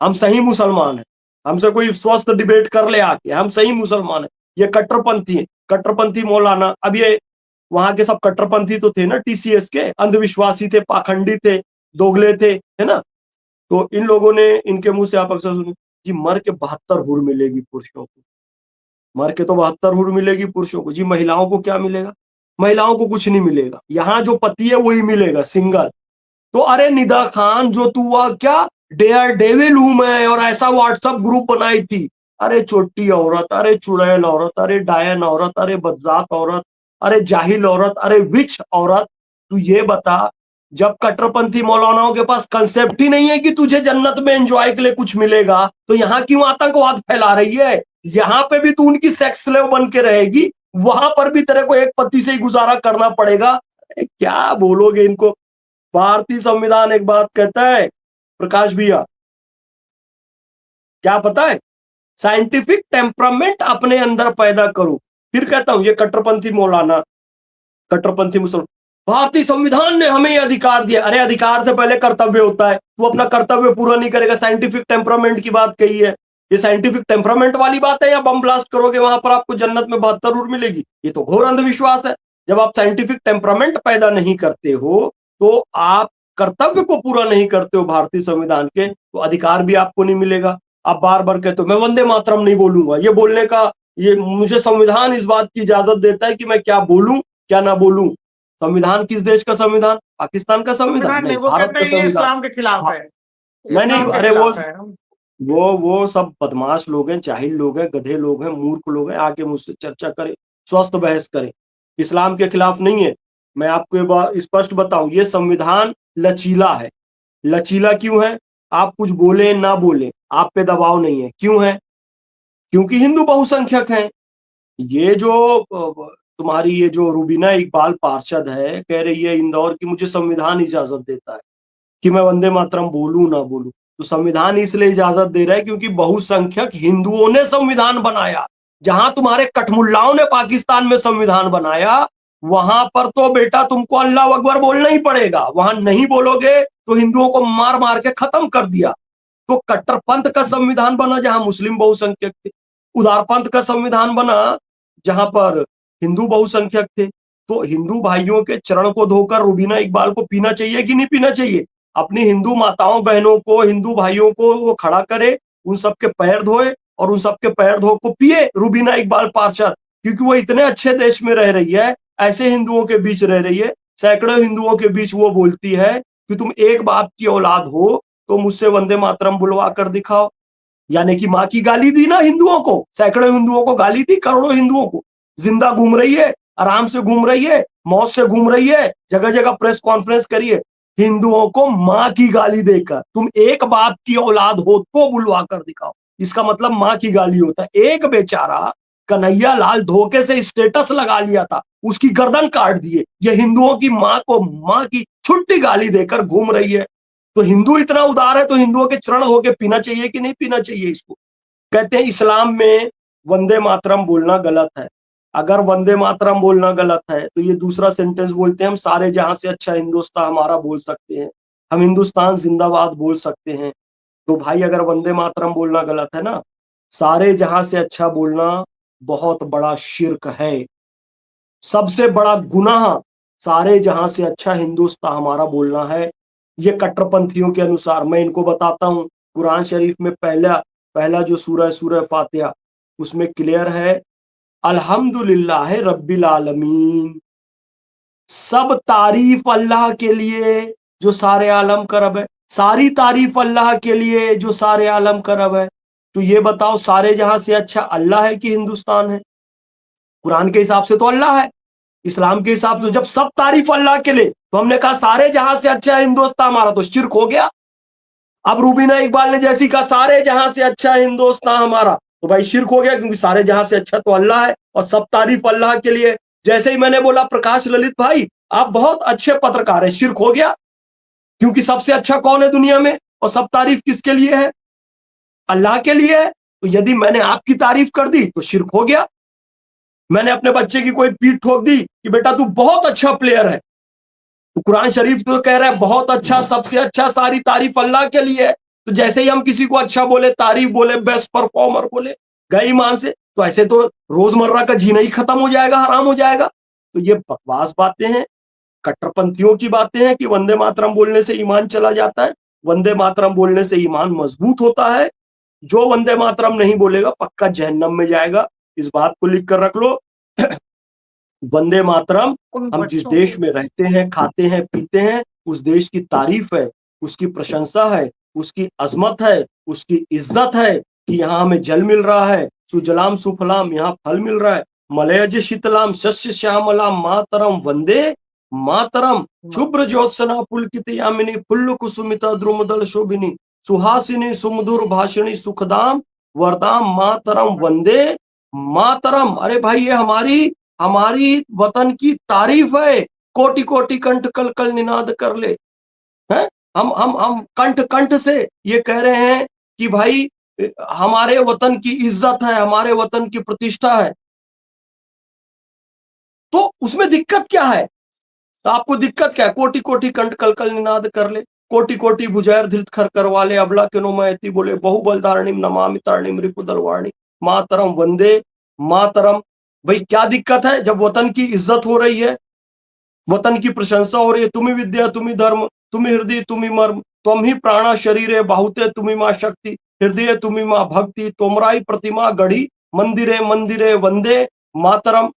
हम सही मुसलमान हैं, हमसे कोई स्वस्थ डिबेट कर ले आके, हम सही मुसलमान हैं। ये कट्टरपंथी है, कट्टरपंथी मौलाना, अब ये वहां के सब कट्टरपंथी तो थे ना टीसीएस के, अंधविश्वासी थे, पाखंडी थे, दोगले थे, है ना। तो इन लोगों ने, इनके मुंह से आप अक्सर सुने जी मर के 72 हुर मिलेगी पुरुषों को, मर के तो 72 हुर मिलेगी पुरुषों को जी, महिलाओं को क्या मिलेगा? महिलाओं को कुछ नहीं मिलेगा, यहाँ जो पति है वही मिलेगा, सिंगल। तो अरे निदा खान जो तू वह क्या डेयर डेविल हूं मैं और ऐसा व्हाट्सएप ग्रुप बनाई थी, अरे छोटी औरत, अरे चुड़ैल औरत, अरे डायन औरत, अरे बदजात औरत, अरे जाहिल औरत, अरे विच औरत, तू ये बता, जब कट्टरपंथी मौलानाओं के पास कंसेप्ट ही नहीं है कि तुझे जन्नत में एंजॉय के लिए कुछ मिलेगा, तो यहाँ क्यों आतंकवाद फैला रही है? यहाँ पे भी तू उनकी सेक्स स्लेव बन के रहेगी, वहां पर भी तेरे को एक पति से ही गुजारा करना पड़ेगा। क्या बोलोगे इनको। भारतीय संविधान एक बात कहता है प्रकाश भैया, क्या पता है, साइंटिफिक टेम्परामेंट अपने अंदर पैदा करो। फिर कहता हूं ये कट्टरपंथी मौलाना, कट्टरपंथी मुसलमान, भारतीय संविधान ने हमें ये अधिकार दिया। अरे अधिकार से पहले कर्तव्य होता है, तू अपना कर्तव्य पूरा नहीं करेगा। साइंटिफिक टेम्परामेंट की बात कही है, ये साइंटिफिक टेम्परामेंट वाली बात है या बम ब्लास्ट करोगे वहां पर आपको जन्नत में 72 रूर मिलेगी? ये तो घोर अंधविश्वास है। जब आप साइंटिफिक टेम्परामेंट पैदा नहीं करते हो तो आप कर्तव्य को पूरा नहीं करते हो भारतीय संविधान के, तो अधिकार भी आपको नहीं मिलेगा। आप बार बार कहते हो मैं वंदे मातरम नहीं बोलूंगा, ये बोलने का, ये मुझे संविधान इस बात की इजाजत देता है कि मैं क्या बोलूं क्या ना बोलूं। संविधान किस देश का संविधान? पाकिस्तान का संविधान नहीं, वो भारत कहते का हैं ये संविधान। इस्लाम के खिलाफ हाँ, है, नहीं, इस्लाम के अरे खिलाफ है। वो सब बदमाश लोग हैं, जाहिल लोग हैं, गधे लोग हैं, मूर्ख लोग हैं। आके मुझसे चर्चा करें, स्वस्थ बहस करें। इस्लाम के खिलाफ नहीं है। मैं आपको ये बात स्पष्ट बताऊं, ये संविधान लचीला है। लचीला क्यों है? आप कुछ बोले ना बोले, आप पे दबाव नहीं है। क्यों है? क्योंकि हिंदू बहुसंख्यक हैं। ये जो तुम्हारी ये जो रुबीना इकबाल पार्षद है, कह रही है इंदौर की मुझे संविधान इजाजत देता है कि मैं वंदे मातरम बोलूं ना बोलूं। तो संविधान इसलिए इजाजत दे रहा है क्योंकि बहुसंख्यक हिंदुओं ने संविधान बनाया। जहां तुम्हारे कठमुल्लाओं ने पाकिस्तान में संविधान बनाया, वहां पर तो बेटा तुमको अल्लाह अकबर बोलना ही पड़ेगा। वहां नहीं बोलोगे तो हिंदुओं को मार मार के खत्म कर दिया। तो कट्टरपंथ का संविधान बना जहां मुस्लिम बहुसंख्यक थे, उदारपंथ का संविधान बना जहां पर हिंदू बहुसंख्यक थे। तो हिंदू भाइयों के चरण को धोकर रुबीना इकबाल को पीना चाहिए कि नहीं पीना चाहिए? अपनी हिंदू माताओं बहनों को, हिंदू भाइयों को वो खड़ा करे, उन सबके पैर धोए और उन सबके पैर धो को पिए रुबीना इकबाल पार्षद, क्योंकि वो इतने अच्छे देश में रह रही है, ऐसे हिंदुओं के बीच रह रही है, सैकड़ों हिंदुओं के बीच वो बोलती है कि तुम एक बाप की औलाद हो तो मुझसे वंदे मातरम बुलवा कर दिखाओ। यानी कि माँ की गाली दी ना हिंदुओं को, सैकड़ों हिंदुओं को गाली दी, करोड़ों हिंदुओं को। जिंदा घूम रही है, आराम से घूम रही है, मौत से घूम रही है, जगह जगह प्रेस कॉन्फ्रेंस करिए, हिंदुओं को माँ की गाली देकर तुम एक बाप की औलाद हो तो बुलवा कर दिखाओ। इसका मतलब माँ की गाली होता है। एक बेचारा कन्हैया लाल धोखे से स्टेटस लगा लिया था, उसकी गर्दन काट दिए। ये हिंदुओं की माँ को माँ की छुट्टी गाली देकर घूम रही है। तो हिंदू इतना उदार है तो हिंदुओं के चरण होके पीना चाहिए कि नहीं पीना चाहिए इसको? कहते हैं इस्लाम में वंदे मातरम बोलना गलत है। अगर वंदे मातरम बोलना गलत है तो ये दूसरा सेंटेंस बोलते हैं हम सारे जहां से अच्छा हिंदुस्तान हमारा बोल सकते हैं, हम हिंदुस्तान जिंदाबाद बोल सकते हैं। तो भाई अगर वंदे मातरम बोलना गलत है ना, सारे जहां से अच्छा बोलना बहुत बड़ा शिर्क है, सबसे बड़ा गुनाह सारे जहां से अच्छा हिंदुस्तान हमारा बोलना है। ये कट्टरपंथियों के अनुसार मैं इनको बताता हूं, कुरान शरीफ में पहला पहला जो सूरह है सूरह फातिहा, उसमें क्लियर है अल्हम्दुलिल्लाह रब्बिल आलमीन, सब तारीफ अल्लाह के लिए जो सारे आलम का रब है, सारी तारीफ अल्लाह के लिए जो सारे आलम का रब है। तो ये बताओ सारे जहां से अच्छा अल्लाह है कि हिंदुस्तान है? कुरान के हिसाब से तो अल्लाह है, इस्लाम के हिसाब से जब सब तारीफ अल्लाह के लिए, तो हमने कहा सारे जहां से अच्छा हिंदुस्तान हमारा, तो शिर्क हो गया। अब रूबीना इकबाल ने जैसी कहा सारे जहां से अच्छा हिंदुस्तान हमारा, तो भाई शिर्क हो गया, क्योंकि सारे जहां से अच्छा तो अल्लाह है और सब तारीफ अल्लाह के लिए। जैसे ही मैंने बोला प्रकाश ललित भाई आप बहुत अच्छे पत्रकार हैं, शिर्क हो गया, क्योंकि सबसे अच्छा कौन है दुनिया में और सब तारीफ किसके लिए है? अल्लाह के लिए है। तो यदि मैंने आपकी तारीफ कर दी तो शिर्क हो गया। मैंने अपने बच्चे की कोई पीठ ठोक दी कि बेटा तू बहुत अच्छा प्लेयर है, तो कुरान शरीफ तो कह रहा है बहुत अच्छा, सबसे अच्छा, सारी तारीफ अल्लाह के लिए है। तो जैसे ही हम किसी को अच्छा बोले, तारीफ बोले, बेस्ट परफॉर्मर बोले, गए ईमान से, तो ऐसे तो रोजमर्रा का जीना ही खत्म हो जाएगा, हराम हो जाएगा। तो ये बकवास बातें हैं, कट्टरपंथियों की बातें हैं कि वंदे मातरम बोलने से ईमान चला जाता है। वंदे मातरम बोलने से ईमान मजबूत होता है। जो वंदे मातरम नहीं बोलेगा पक्का जहन्नम में जाएगा, इस बात को लिख कर रख लो। वंदे मातरम उन हम जिस बच्चों देश को में रहते हैं, खाते हैं, पीते हैं, उस देश की तारीफ है, उसकी प्रशंसा है, उसकी अजमत है, उसकी इज्जत है कि यहाँ हमें जल मिल रहा है, सुजलाम सुफलाम, यहाँ फल मिल रहा है, मलयज शीतलाम शस्य श्यामलाम मातरम वंदे मातरम, शुभ्र ज्योत्सना पुलकित यामिनी, पुल्ल कुसुमिता द्रुमदल शोभिनी, सुहासिनी सुमधुर भाषिणी सुखदाम वरदाम मातरम वंदे मातरम। अरे भाई ये हमारी हमारी वतन की तारीफ है। कोटि कोटि कंठ कल कल निनाद कर ले। हैं? हम कंठ कंठ से ये कह रहे हैं कि भाई हमारे वतन की इज्जत है, हमारे वतन की प्रतिष्ठा है। तो उसमें दिक्कत क्या है? तो आपको दिक्कत क्या है? कोटि कोटि कंठ कल कल निनाद कर ले, कोटि कोटि भुजैर धृत खर करवा ले, अबला के नो महती बोले, बहुबल धारणिम नमामि तारणिम रिपुदर वाणी मातरम वंदे मातरम। भाई क्या दिक्कत है जब वतन की इज्जत हो रही है, वतन की प्रशंसा हो रही है? तुम्ही विद्या तुम्ही धर्म तुम्ही हृदय तुम्ही मर्म, तुम ही प्राणा शरीर बाहुते तुम्ही माँ शक्ति, हृदय तुम्ही माँ भक्ति, तोमराई प्रतिमा गढ़ी मंदिरे मंदिरे वंदे मातरम।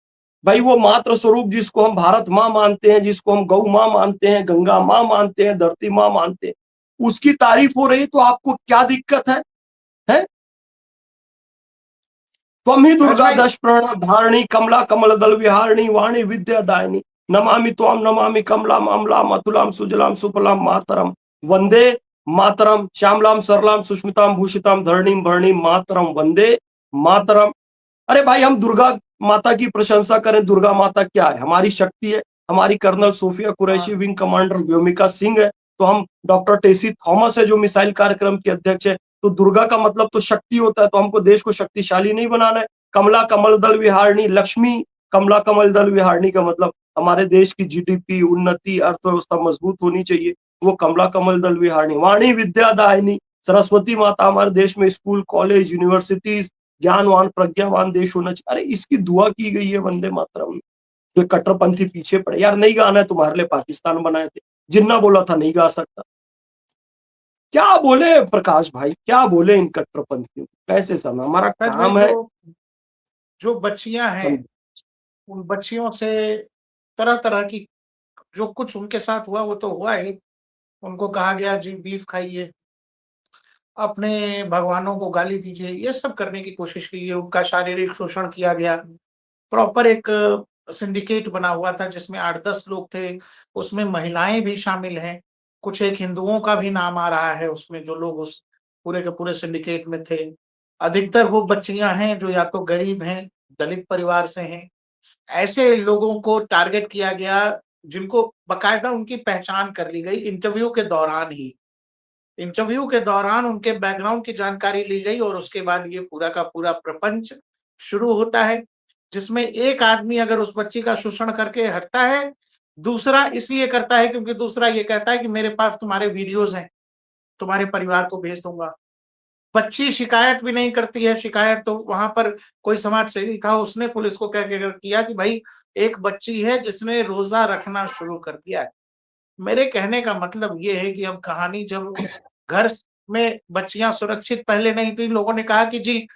भाई वो मात्र स्वरूप जिसको हम भारत माँ मानते हैं, जिसको हम गौ माँ मानते हैं, गंगा माँ मानते हैं, धरती माँ मानते हैं, उसकी तारीफ हो रही तो आपको क्या दिक्कत है? हैं? त्वं ही फैज दुर्गा भाई, दश प्रणव धारिणी कमला कमल दल विहारिणी वाणी विद्या दायिनी नमामि त्वाम नमामि कमलाम अमलाम अतुलाम सुजलाम सुफलाम मातरम वंदे मातरम श्यामलाम सरलाम सुष्मिताम भूषिताम धरणीम भरणीम मातरम वंदे मातरम। अरे भाई हम दुर्गा माता की प्रशंसा करें। दुर्गा माता क्या है? हमारी शक्ति है। हमारी कर्नल सोफिया कुरैशी हाँ, विंग कमांडर व्योमिका सिंह है, तो हम डॉक्टर टेसी थॉमस है जो मिसाइल कार्यक्रम के अध्यक्ष है। तो दुर्गा का मतलब तो शक्ति होता है, तो हमको देश को शक्तिशाली नहीं बनाना है। कमला कमल दल विहारिणी लक्ष्मी, कमला कमल दल विहारिणी का मतलब हमारे देश की जीडीपी उन्नति अर्थव्यवस्था मजबूत होनी चाहिए, वो कमला कमल दल विहारिणी। वाणी विद्या दायिनी सरस्वती माता, हमारे देश में स्कूल कॉलेज यूनिवर्सिटीज ज्ञानवान प्रज्ञावान देश होना चाहिए। अरे इसकी दुआ की गई है वंदे मातरम में। जो कट्टरपंथी पीछे पड़े, यार नहीं गाना है तुम्हारे लिए पाकिस्तान बनाए थे, जिन्ना बोला था नहीं गा सकता। क्या बोले प्रकाश भाई, क्या बोले इन कट्टरपंथियों को? कैसे समय हमारा फैज भाई, काम है। जो जो बच्चियां हैं, समझ उन बच्चियों से तरह तरह की, जो कुछ उनके साथ हुआ वो तो हुआ ही। उनको कहा गया जी बीफ खाइए, अपने भगवानों को गाली दीजिए, ये सब करने की कोशिश की गई, उनका शारीरिक शोषण किया गया। प्रॉपर एक सिंडिकेट बना हुआ था जिसमें 8-10 लोग थे, उसमें महिलाएं भी शामिल हैं। कुछ एक हिंदुओं का भी नाम आ रहा है उसमें, जो लोग उस पूरे के पूरे सिंडिकेट में थे। अधिकतर वो बच्चियां हैं जो या तो गरीब हैं, दलित परिवार से हैं। ऐसे लोगों को टारगेट किया गया जिनको बाकायदा उनकी पहचान कर ली गई इंटरव्यू के दौरान ही। इंटरव्यू के दौरान उनके बैकग्राउंड की जानकारी ली गई और उसके बाद ये पूरा का पूरा प्रपंच शुरू होता है, जिसमें एक आदमी अगर उस बच्ची का शोषण करके हटता है, दूसरा इसलिए करता है क्योंकि दूसरा ये कहता है कि मेरे पास तुम्हारे वीडियोज़ हैं, तुम्हारे परिवार को भेज दूँगा। बच्ची शिकायत भी नहीं करती है, शिकायत तो वहाँ पर कोई समाज सेवी था, उसने पुलिस को कह के किया कि भाई एक बच्ची है जिसने रोज़ा रखना शुरू कर दिया है। मेरे कहने का मतलब ये है कि अब कहानी जब घर में बच्चियां सुरक्षित पहले नहीं थी, लोगों ने कहा कि जी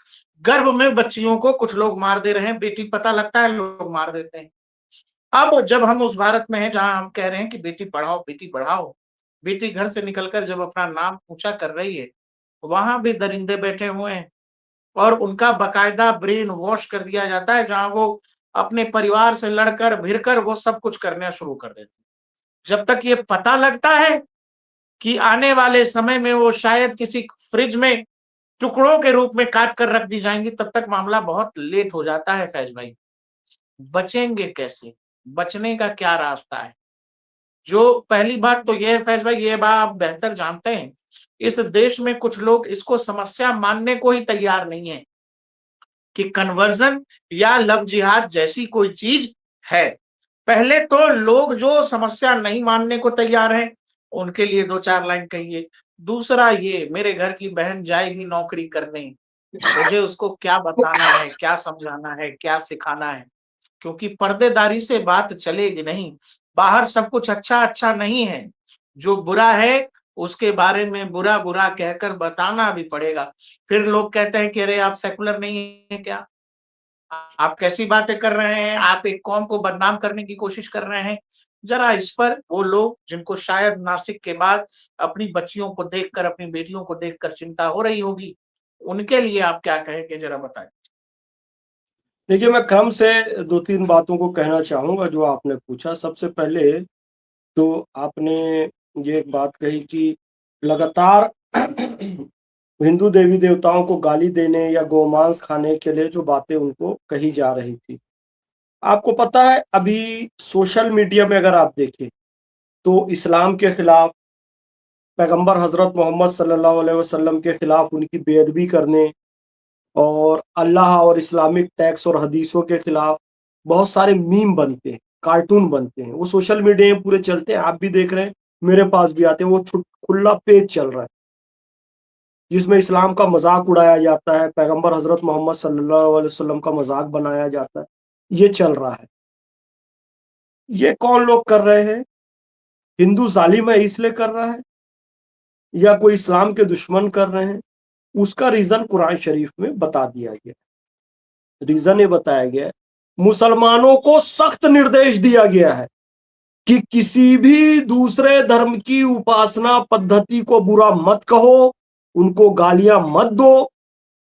गर्भ में बच्चियों को कुछ लोग मार दे रहे हैं, बेटी पता लगता है लोग मार देते हैं। अब जब हम उस भारत में हैं जहां हम कह रहे हैं कि बेटी पढ़ाओ, बेटी घर से निकलकर जब अपना नाम ऊंचा कर रही है, वहां भी दरिंदे बैठे हुए हैं और उनका बकायदा ब्रेन वॉश कर दिया जाता है, जहां वो अपने परिवार से लड़कर भिड़कर वो सब कुछ करना शुरू कर देते हैं। जब तक ये पता लगता है कि आने वाले समय में वो शायद किसी फ्रिज में टुकड़ों के रूप में काट कर रख दी जाएँगी, तब तक मामला बहुत लेट हो जाता है फैज़ भाई। बचेंगे कैसे? बचने का क्या रास्ता है? जो पहली बात तो ये है फैज़ भाई, ये बात आप बेहतर जानते हैं, इस देश में कुछ लोग इसको समस्या मानने को ही तैयार नहीं है कि कन्वर्ज़न या लव जिहाद जैसी कोई चीज़ है। पहले तो लोग जो समस्या नहीं मानने को तैयार हैं, उनके लिए 2-4 लाइन कहिए। दूसरा ये, मेरे घर की बहन जाएगी नौकरी करने, मुझे उसको क्या बताना है, क्या समझाना है, क्या सिखाना है? क्योंकि पर्देदारी से बात चलेगी नहीं। बाहर सब कुछ अच्छा-अच्छा नहीं है। जो बुरा है, उसके बारे में बुरा-बुरा कहकर बताना भी पड़ेगा। फिर लोग कहते हैं कि अरे आप सेकुलर नहीं हैं क्या? आप कैसी बातें कर रहे हैं? आप एक कौम को बदनाम करने की कोशिश कर रहे हैं। ज़रा इस पर वो लोग जिनको शायद नासिक के बाद अपनी बच्चियों को देखकर, अपनी बेटियों को देखकर चिंता हो रही होगी, उनके लिए आप क्या कहेंगे ज़रा बताएँ? देखिए मैं क्रम से दो तीन बातों को कहना चाहूंगा जो आपने पूछा। सबसे पहले तो आपने ये एक बात कही कि लगातार हिंदू देवी देवताओं को गाली देने या गोमांस खाने के लिए जो बातें उनको कही जा रही थी। आपको पता है अभी सोशल मीडिया में अगर आप देखें तो इस्लाम के खिलाफ, पैगंबर हजरत मोहम्मद सल्लल्लाहु अलैहि वसल्लम के खिलाफ उनकी बेअदबी करने और अल्लाह और इस्लामिक टैक्स और हदीसों के खिलाफ बहुत सारे मीम बनते हैं, कार्टून बनते हैं, वो सोशल मीडिया में पूरे चलते हैं। आप भी देख रहे हैं, मेरे पास भी आते हैं, वो खुला पेज चल रहा है जिसमें इस्लाम का मजाक उड़ाया जाता है, पैगंबर हजरत मोहम्मद सल्लल्लाहु अलैहि वसल्लम का मजाक बनाया जाता है। ये चल रहा है। ये कौन लोग कर रहे हैं? हिंदू जालिम है इसलिए कर रहा है, या कोई इस्लाम के दुश्मन कर रहे हैं? उसका रीजन कुरान शरीफ में बता दिया गया। रीजन ये बताया गया है, मुसलमानों को सख्त निर्देश दिया गया है कि किसी भी दूसरे धर्म की उपासना पद्धति को बुरा मत कहो, उनको गालियां मत दो।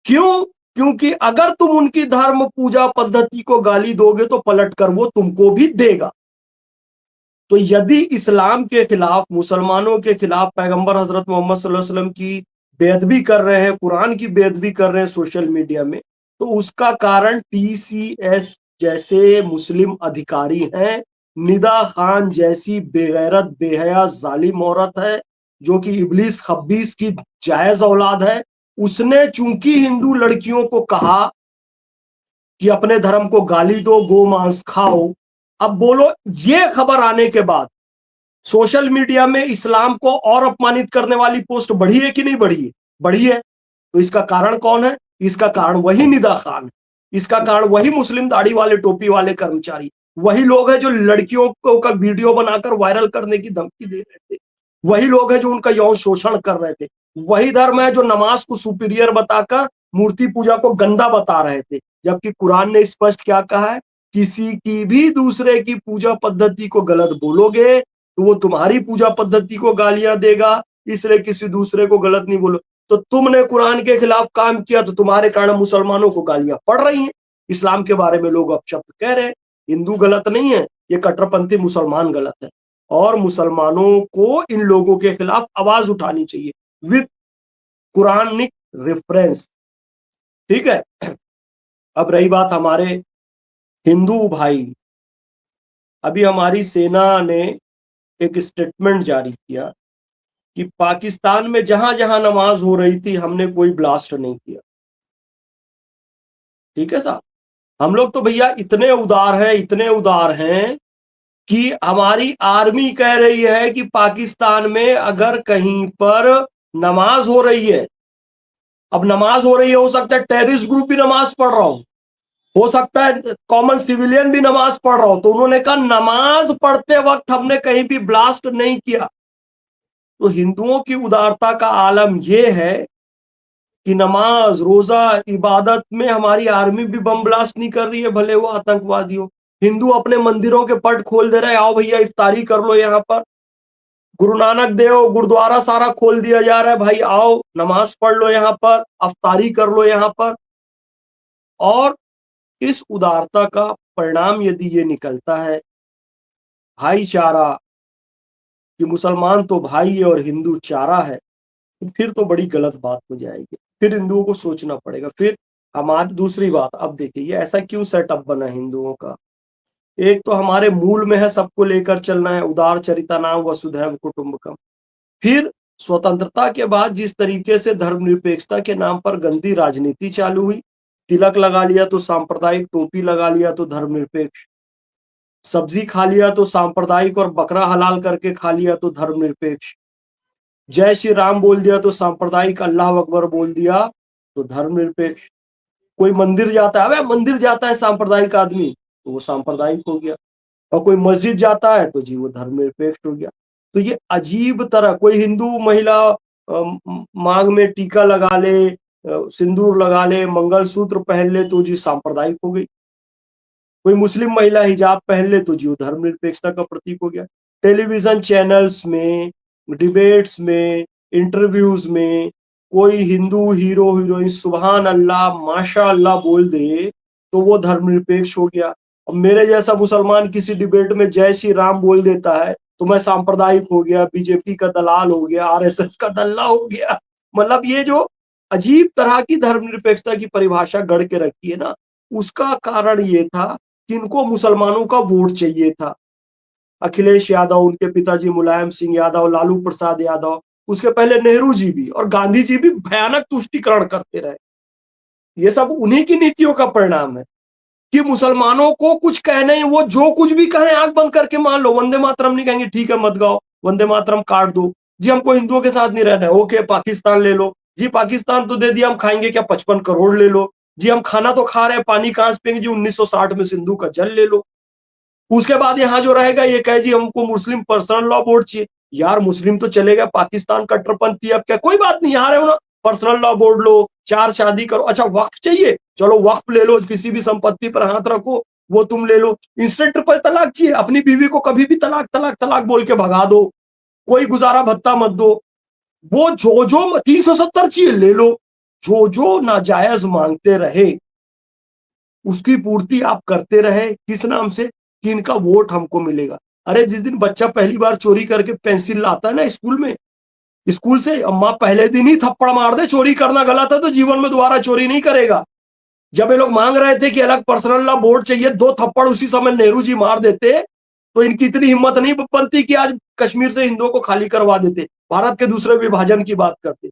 क्यों? क्योंकि अगर तुम उनकी धर्म पूजा पद्धति को गाली दोगे तो पलटकर वो तुमको भी देगा। तो यदि इस्लाम के खिलाफ, मुसलमानों के खिलाफ पैगंबर हजरत मोहम्मद सल्लल्लाहु अलैहि वसल्लम की बेअदबी कर रहे हैं, कुरान की बेअदबी कर रहे हैं सोशल मीडिया में, तो उसका कारण टीसीएस जैसे मुस्लिम अधिकारी हैं। निदा खान जैसी बेगैरत बेहया जालिम औरत है जो कि इब्लीस खब्बीस की जायज औलाद है। उसने चूंकि हिंदू लड़कियों को कहा कि अपने धर्म को गाली दो, गो मांस खाओ, अब बोलो ये खबर आने के बाद सोशल मीडिया में इस्लाम को और अपमानित करने वाली पोस्ट बढ़ी है कि नहीं बढ़ी है? बढ़ी है। तो इसका कारण कौन है? इसका कारण वही निदा खान है। इसका कारण वही मुस्लिम दाढ़ी वाले टोपी वाले कर्मचारी, वही लोग हैं जो लड़कियों को का वीडियो बनाकर वायरल करने की धमकी दे रहे थे, वही लोग हैं जो उनका यौन शोषण कर रहे थे, वही धर्म है जो नमाज को सुपीरियर बताकर मूर्ति पूजा को गंदा बता रहे थे। जबकि कुरान ने स्पष्ट क्या कहा है, किसी की भी दूसरे की पूजा पद्धति को गलत बोलोगे तो वो तुम्हारी पूजा पद्धति को गालियां देगा, इसलिए किसी दूसरे को गलत नहीं बोलो। तो तुमने कुरान के खिलाफ काम किया तो तुम्हारे कारण मुसलमानों को गालियां पड़ रही हैं। इस्लाम के बारे में लोग अपशब्द कह रहे हैं। हिंदू गलत नहीं है, ये कट्टरपंथी मुसलमान गलत है, और मुसलमानों को इन लोगों के खिलाफ आवाज उठानी चाहिए विद कुरानिक रेफरेंस। ठीक है। अब रही बात हमारे हिंदू भाई, अभी हमारी सेना ने एक स्टेटमेंट जारी किया कि पाकिस्तान में जहां जहां नमाज हो रही थी हमने कोई ब्लास्ट नहीं किया। ठीक है साहब, हम लोग तो भैया इतने उदार हैं, इतने उदार हैं कि हमारी आर्मी कह रही है कि पाकिस्तान में अगर कहीं पर नमाज हो रही है, अब नमाज हो रही है, हो सकता है टेररिस्ट ग्रुप भी नमाज पढ़ रहा हो सकता है कॉमन सिविलियन भी नमाज पढ़ रहा हो, तो उन्होंने कहा नमाज पढ़ते वक्त हमने कहीं भी ब्लास्ट नहीं किया। तो हिंदुओं की उदारता का आलम यह है कि नमाज रोजा इबादत में हमारी आर्मी भी बम ब्लास्ट नहीं कर रही है, भले वो आतंकवादी हो। हिंदू अपने मंदिरों के पट खोल दे रहे हैं, आओ भैया इफ्तारी कर लो यहाँ पर। गुरु नानक देव गुरुद्वारा सारा खोल दिया जा रहा है, भाई आओ नमाज पढ़ लो यहाँ पर, अफ्तारी कर लो यहाँ पर। और इस उदारता का परिणाम यदि ये निकलता है भाईचारा, कि मुसलमान तो भाई है और हिंदू चारा है, तो फिर तो बड़ी गलत बात हो जाएगी। फिर हिंदुओं को सोचना पड़ेगा। फिर हमारी दूसरी बात, अब देखिए ये ऐसा क्यों सेटअप बना हिंदुओं का। एक तो हमारे मूल में है सबको लेकर चलना है, उदार चरिता नाम वसुधैव कुटुंबकम। फिर स्वतंत्रता के बाद जिस तरीके से धर्मनिरपेक्षता के नाम पर गंदी राजनीति चालू हुई, तिलक लगा लिया तो सांप्रदायिक, टोपी लगा लिया तो धर्मनिरपेक्ष, सब्जी खा लिया तो सांप्रदायिक और बकरा हलाल करके खा लिया तो धर्मनिरपेक्ष, जय श्री राम बोल दिया तो सांप्रदायिक, अल्लाह अकबर बोल दिया तो धर्मनिरपेक्ष। कोई मंदिर जाता है, अबे मंदिर जाता है सांप्रदायिक आदमी तो वो सांप्रदायिक हो गया, और कोई मस्जिद जाता है तो जी वो धर्मनिरपेक्ष हो गया। तो ये अजीब तरह, कोई हिंदू महिला मांग में टीका लगा ले, सिंदूर लगा ले, मंगलसूत्र पहन ले तो जी सांप्रदायिक हो गई। कोई मुस्लिम महिला हिजाब पहन ले तो जी वो धर्मनिरपेक्षता का प्रतीक हो गया। टेलीविजन चैनल्स में, डिबेट्स में, इंटरव्यूज में कोई हिंदू हीरो हीरोइन सुभान अल्लाह माशा अल्लाह बोल दे तो वो धर्मनिरपेक्ष हो गया। अब मेरे जैसा मुसलमान किसी डिबेट में जय श्री राम बोल देता है तो मैं सांप्रदायिक हो गया, बीजेपी का दलाल हो गया, आरएसएस का दल्ला हो गया। मतलब ये जो अजीब तरह की धर्मनिरपेक्षता की परिभाषा गढ़ के रखी है ना, उसका कारण ये था कि इनको मुसलमानों का वोट चाहिए था। अखिलेश यादव, उनके पिताजी मुलायम सिंह यादव, लालू प्रसाद यादव, उसके पहले नेहरू जी भी और गांधी जी भी भयानक तुष्टिकरण करते रहे। ये सब उन्हीं की नीतियों का परिणाम है कि मुसलमानों को कुछ कहने ही, वो जो कुछ भी कहें आंख बंद करके मान लो। वंदे मातरम नहीं कहेंगे, ठीक है मत गाओ, वंदे मातरम काट दो। जी हमको हिंदुओं के साथ नहीं रहना है, ओके पाकिस्तान ले लो जी, पाकिस्तान तो दे दिया, हम खाएंगे क्या 55 करोड़ ले लो जी, हम खाना तो खा रहे हैं, पानी कहां से पियेंगे जी, 1960 में सिंधु का जल ले लो। उसके बाद यहाँ जो रहेगा ये कहे जी हमको मुस्लिम पर्सनल लॉ बोर्ड चाहिए। यार मुस्लिम तो चलेगा, पाकिस्तान कट्टरपंथी, अब क्या कोई बात नहीं, यहाँ रहे हो ना, पर्सनल लॉ बोर्ड लो, 4 शादी करो। अच्छा वक्फ चाहिए, चलो वक्फ ले लो, किसी भी संपत्ति पर हाथ रखो वो तुम ले लो। इंस्टेंट ट्रिपल तलाक चाहिए, अपनी बीवी को कभी भी तलाक तलाक तलाक बोल के भगा दो, कोई गुजारा भत्ता मत दो। वो जो जो 370 चाहिए ले लो, जो जो नाजायज मांगते रहे उसकी पूर्ति आप करते रहे, किस नाम से, कि इनका वोट हमको मिलेगा। अरे जिस दिन बच्चा पहली बार चोरी करके पेंसिल लाता है ना स्कूल में, स्कूल से अम्मा पहले दिन ही थप्पड़ मार दे, चोरी करना गलत है तो जीवन में दोबारा चोरी नहीं करेगा। जब ये लोग मांग रहे थे कि अलग पर्सनल लॉ बोर्ड चाहिए, 2 थप्पड़ उसी समय नेहरू जी मार देते तो इनकी इतनी हिम्मत नहीं बनती कि आज कश्मीर से हिंदुओं को खाली करवा देते, भारत के दूसरे विभाजन की बात करते।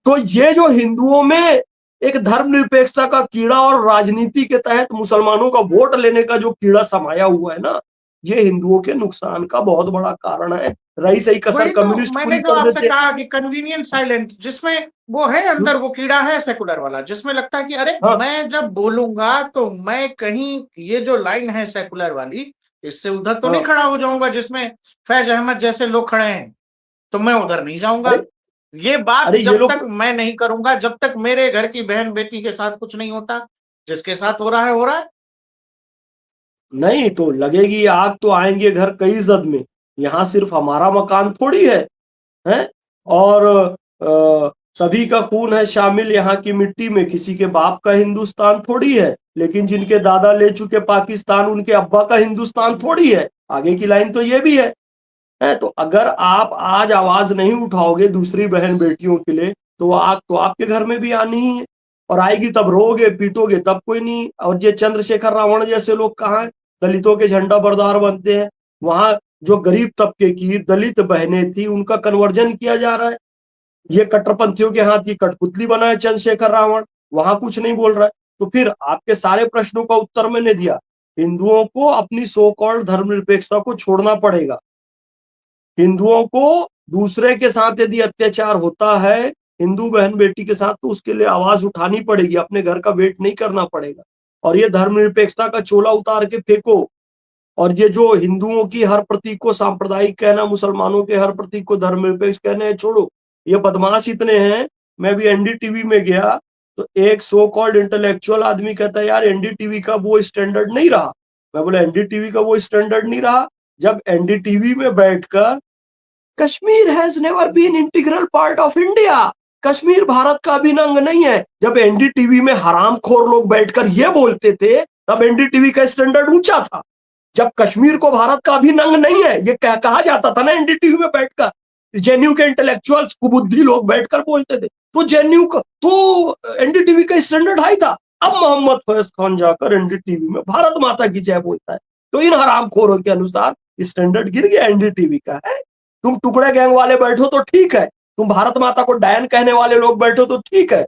तो ये जो हिंदुओं में एक धर्मनिरपेक्षता का कीड़ा और राजनीति के तहत मुसलमानों का वोट लेने का जो कीड़ा समाया हुआ है ना, ये हिंदुओं के नुकसान का बहुत बड़ा कारण है। रही सही कसर वही तो कम्युनिस्ट मैंने पूरी जो कर आपसे देते। कहा कि कन्वीनियंट साइलेंट, जिसमें वो है अंदर, वो कीड़ा है सेकुलर वाला, जिसमें लगता है कि अरे हाँ मैं जब बोलूंगा तो मैं कहीं ये जो लाइन है सेकुलर वाली, इससे उधर तो नहीं हाँ। खड़ा हो जाऊंगा जिसमें फैज अहमद जैसे लोग खड़े हैं, तो मैं उधर नहीं जाऊंगा। अरे ये बात अरे ये जब लोग तक मैं नहीं करूंगा, जब तक मेरे घर की बहन बेटी के साथ कुछ नहीं होता, जिसके साथ हो रहा है हो रहा है। नहीं तो लगेगी आग तो आएंगे घर कई जद में। यहाँ सिर्फ हमारा मकान थोड़ी है? और सभी का खून है शामिल यहाँ की मिट्टी में, किसी के बाप का हिंदुस्तान थोड़ी है, लेकिन जिनके दादा ले चुके पाकिस्तान उनके अब्बा का हिंदुस्तान थोड़ी है। आगे की लाइन तो ये भी है? तो अगर आप आज आवाज नहीं उठाओगे दूसरी बहन बेटियों के लिए, तो वो आग तो आपके घर में भी आनी ही है, और आएगी तब रोगे पीटोगे तब कोई नहीं। और ये चंद्रशेखर रावण जैसे लोग कहाँ हैं? दलितों के झंडा बरदार बनते हैं। वहां जो गरीब तबके की दलित बहनें थी उनका कन्वर्जन किया जा रहा है। ये कट्टरपंथियों के हाथ की कठपुतली बना है चंद्रशेखर रावण, वहां कुछ नहीं बोल रहा है। तो फिर आपके सारे प्रश्नों का उत्तर मैंने दिया। हिंदुओं को अपनी सो कॉल्ड धर्मनिरपेक्षता को छोड़ना पड़ेगा। हिंदुओं को दूसरे के साथ यदि अत्याचार होता है हिंदू बहन बेटी के साथ, तो उसके लिए आवाज उठानी पड़ेगी, अपने घर का वेट नहीं करना पड़ेगा। और ये धर्मनिरपेक्षता का चोला उतार के फेंको। और ये जो हिंदुओं की हर प्रतीक को सांप्रदायिक कहना, मुसलमानों के हर प्रतीक को धर्मनिरपेक्ष कहना है, छोड़ो। ये बदमाश इतने हैं। मैं भी एनडीटीवी में गया तो एक सो कॉल्ड इंटेलेक्चुअल आदमी कहता है यार एनडीटीवी का वो स्टैंडर्ड नहीं रहा। मैं बोला एनडीटीवी का वो स्टैंडर्ड नहीं रहा जब एनडीटीवी में बैठकर Kashmir has never been integral part of India, Kashmir Bharat का अभिन्न अंग नहीं है। जब एनडीटीवी में हरामखोर लोग बैठकर ये बोलते थे तब एनडीटीवी का स्टैंडर्ड ऊंचा था। जब कश्मीर को भारत का अभिन्न अंग नहीं है ये कहा जाता था ना एनडीटीवी में बैठकर, जेएनयू के इंटेलेक्चुअल्स कुबुद्धि लोग बैठकर बोलते थे, तो जेएनयू का तो एनडीटीवी का स्टैंडर्ड हाई था। अब मोहम्मद फैज खान जाकर एनडीटीवी में भारत माता की जय बोलता है, तो इन हरामखोरों के अनुसार स्टैंडर्ड गिर गया एनडीटीवी का है। तुम टुकड़े गैंग वाले बैठो तो ठीक है, तुम भारत माता को डायन कहने वाले लोग बैठो तो ठीक है,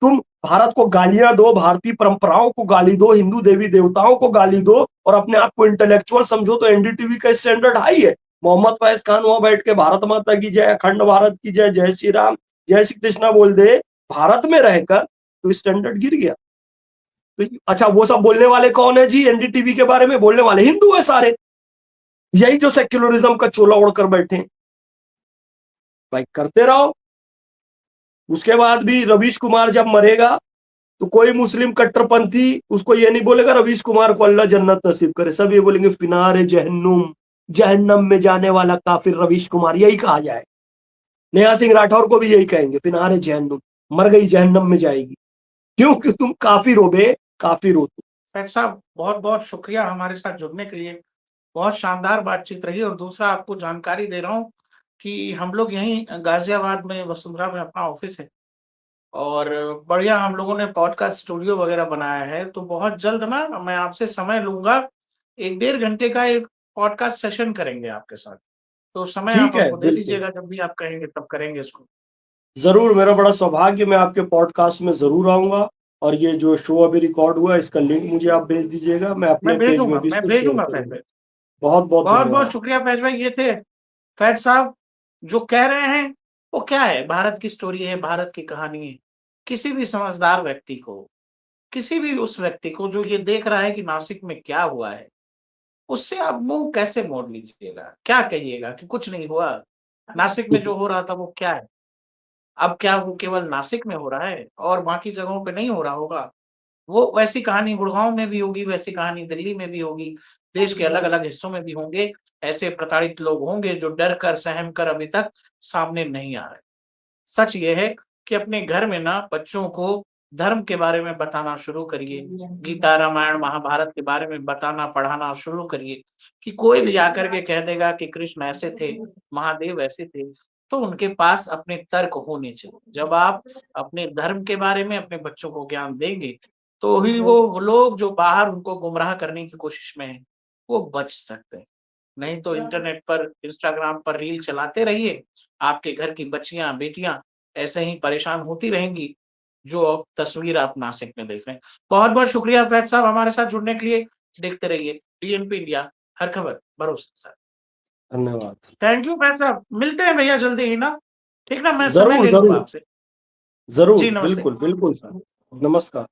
तुम भारत को गालियां दो, भारतीय परंपराओं को गाली दो, हिंदू देवी देवताओं को गाली दो और अपने आप को इंटेलेक्चुअल समझो, तो एनडीटीवी का स्टैंडर्ड हाई है। मोहम्मद फैज खान वहां बैठ के भारत माता की जय, अखंड भारत की जय, जय श्री राम, जय श्री कृष्णा बोल दे भारत में रहकर, तो स्टैंडर्ड गिर गया। तो अच्छा वो सब बोलने वाले कौन है जी? एनडीटीवी के बारे में बोलने वाले हिंदू है सारे, यही जो सेक्युलरिज्म का चोला ओढ़कर बैठे। भाई करते रहो। उसके बाद भी रवीश कुमार जब मरेगा तो कोई मुस्लिम कट्टरपंथी उसको ये नहीं बोलेगा रवीश कुमार को अल्लाह जन्नत नसीब करे, सब ये बोलेंगे फिनार जहन्नुम, जहन्नम में जाने वाला काफिर रवीश कुमार, यही कहा जाए। नेहा सिंह राठौर को भी यही कहेंगे फिनार जहन्नुम, मर गई जहन्नम में जाएगी, क्योंकि तुम काफिर हो बे, काफिर हो तुम। फैज साहब बहुत बहुत शुक्रिया हमारे साथ जुड़ने के लिए, बहुत शानदार बातचीत रही। और दूसरा आपको जानकारी दे रहा हूँ कि हम लोग यहीं गाजियाबाद में वसुंधरा में अपना ऑफिस है, और बढ़िया हम लोगों ने पॉडकास्ट स्टूडियो वगैरह बनाया है, तो बहुत जल्द ना मैं आपसे समय लूँगा, 1 डेढ़ घंटे का एक पॉडकास्ट सेशन करेंगे आपके साथ। तो समय आप ठीक है, हमको दे बिल्कुल। दीजिएगा, जब भी आप कहेंगे तब करेंगे इसको। ज़रूर, मेरा बड़ा सौभाग्य, मैं आपके पॉडकास्ट में ज़रूर आऊँगा और ये जो शो अभी रिकॉर्ड हुआ है, इसका लिंक मुझे आप भेज दीजिएगा, मैं अपने पेज में भी मैं इसको शेयर भेजूँगा फैज़ करूँगा। भाई। बहुत-बहुत बहुत-बहुत धन्यवाद। शुक्रिया फैज़ भाई, ये थे फैज़ साहब, जो कह रहे हैं, वो क्या है, भारत की स्टोरी है, भारत की कहानी है। किसी भी समझदार व्यक्ति को, किसी भी उस व्यक्ति को जो ये देख रहा है कि नासिक में क्या हुआ है, उससे आप मुँह कैसे मोड़ लीजिएगा? क्या कहिएगा कि कुछ नहीं हुआ? नासिक में जो हो रहा था वो क्या है? अब क्या वो केवल नासिक में हो रहा है और बाकी जगहों पे नहीं हो रहा होगा? वो वैसी कहानी गुड़गाँव में भी होगी, वैसी कहानी दिल्ली में भी होगी, देश के अलग-अलग हिस्सों में भी होंगे, ऐसे प्रताड़ित लोग होंगे जो डर कर, सहम कर अभी तक सामने नहीं आ रहे। सच ये है कि अपने घर में ना बच्चों को धर्म के बारे में बताना शुरू करिए, गीता, रामायण, महाभारत के बारे में बताना, पढ़ाना शुरू करिए, कि कोई भी आकर के कह देगा कि कृष्ण ऐसे थे, महादेव ऐसे थे, तो उनके पास अपने तर्क होने चाहिए। जब आप अपने धर्म के बारे में अपने बच्चों को ज्ञान देंगे, तो ही वो लोग जो बाहर उनको गुमराह करने की कोशिश में हैं, वो बच सकते हैं। नहीं तो इंटरनेट पर, इंस्टाग्राम पर रील चलाते रहिए, आपके घर की बच्चियाँ, बेटियाँ ऐसे ही परेशान होती रहेंगी, जो तस्वीर आप नासिक में देख रहे हैं। बहुत-बहुत शुक्रिया फैज़ साहब हमारे साथ जुड़ने के लिए। देखते रहिए डीएनपी इंडिया, हर खबर भरोसे के साथ। धन्यवाद। थैंक यू फैज़ साहब, मिलते हैं भैया जल्दी ही ना, ठीक ना? मैं समय ज़रूर, ले लूँगा ज़रूर, आपसे। ज़रूर, जी, नमस्ते। बिल्कुल, बिल्कुल सर। नमस्कार।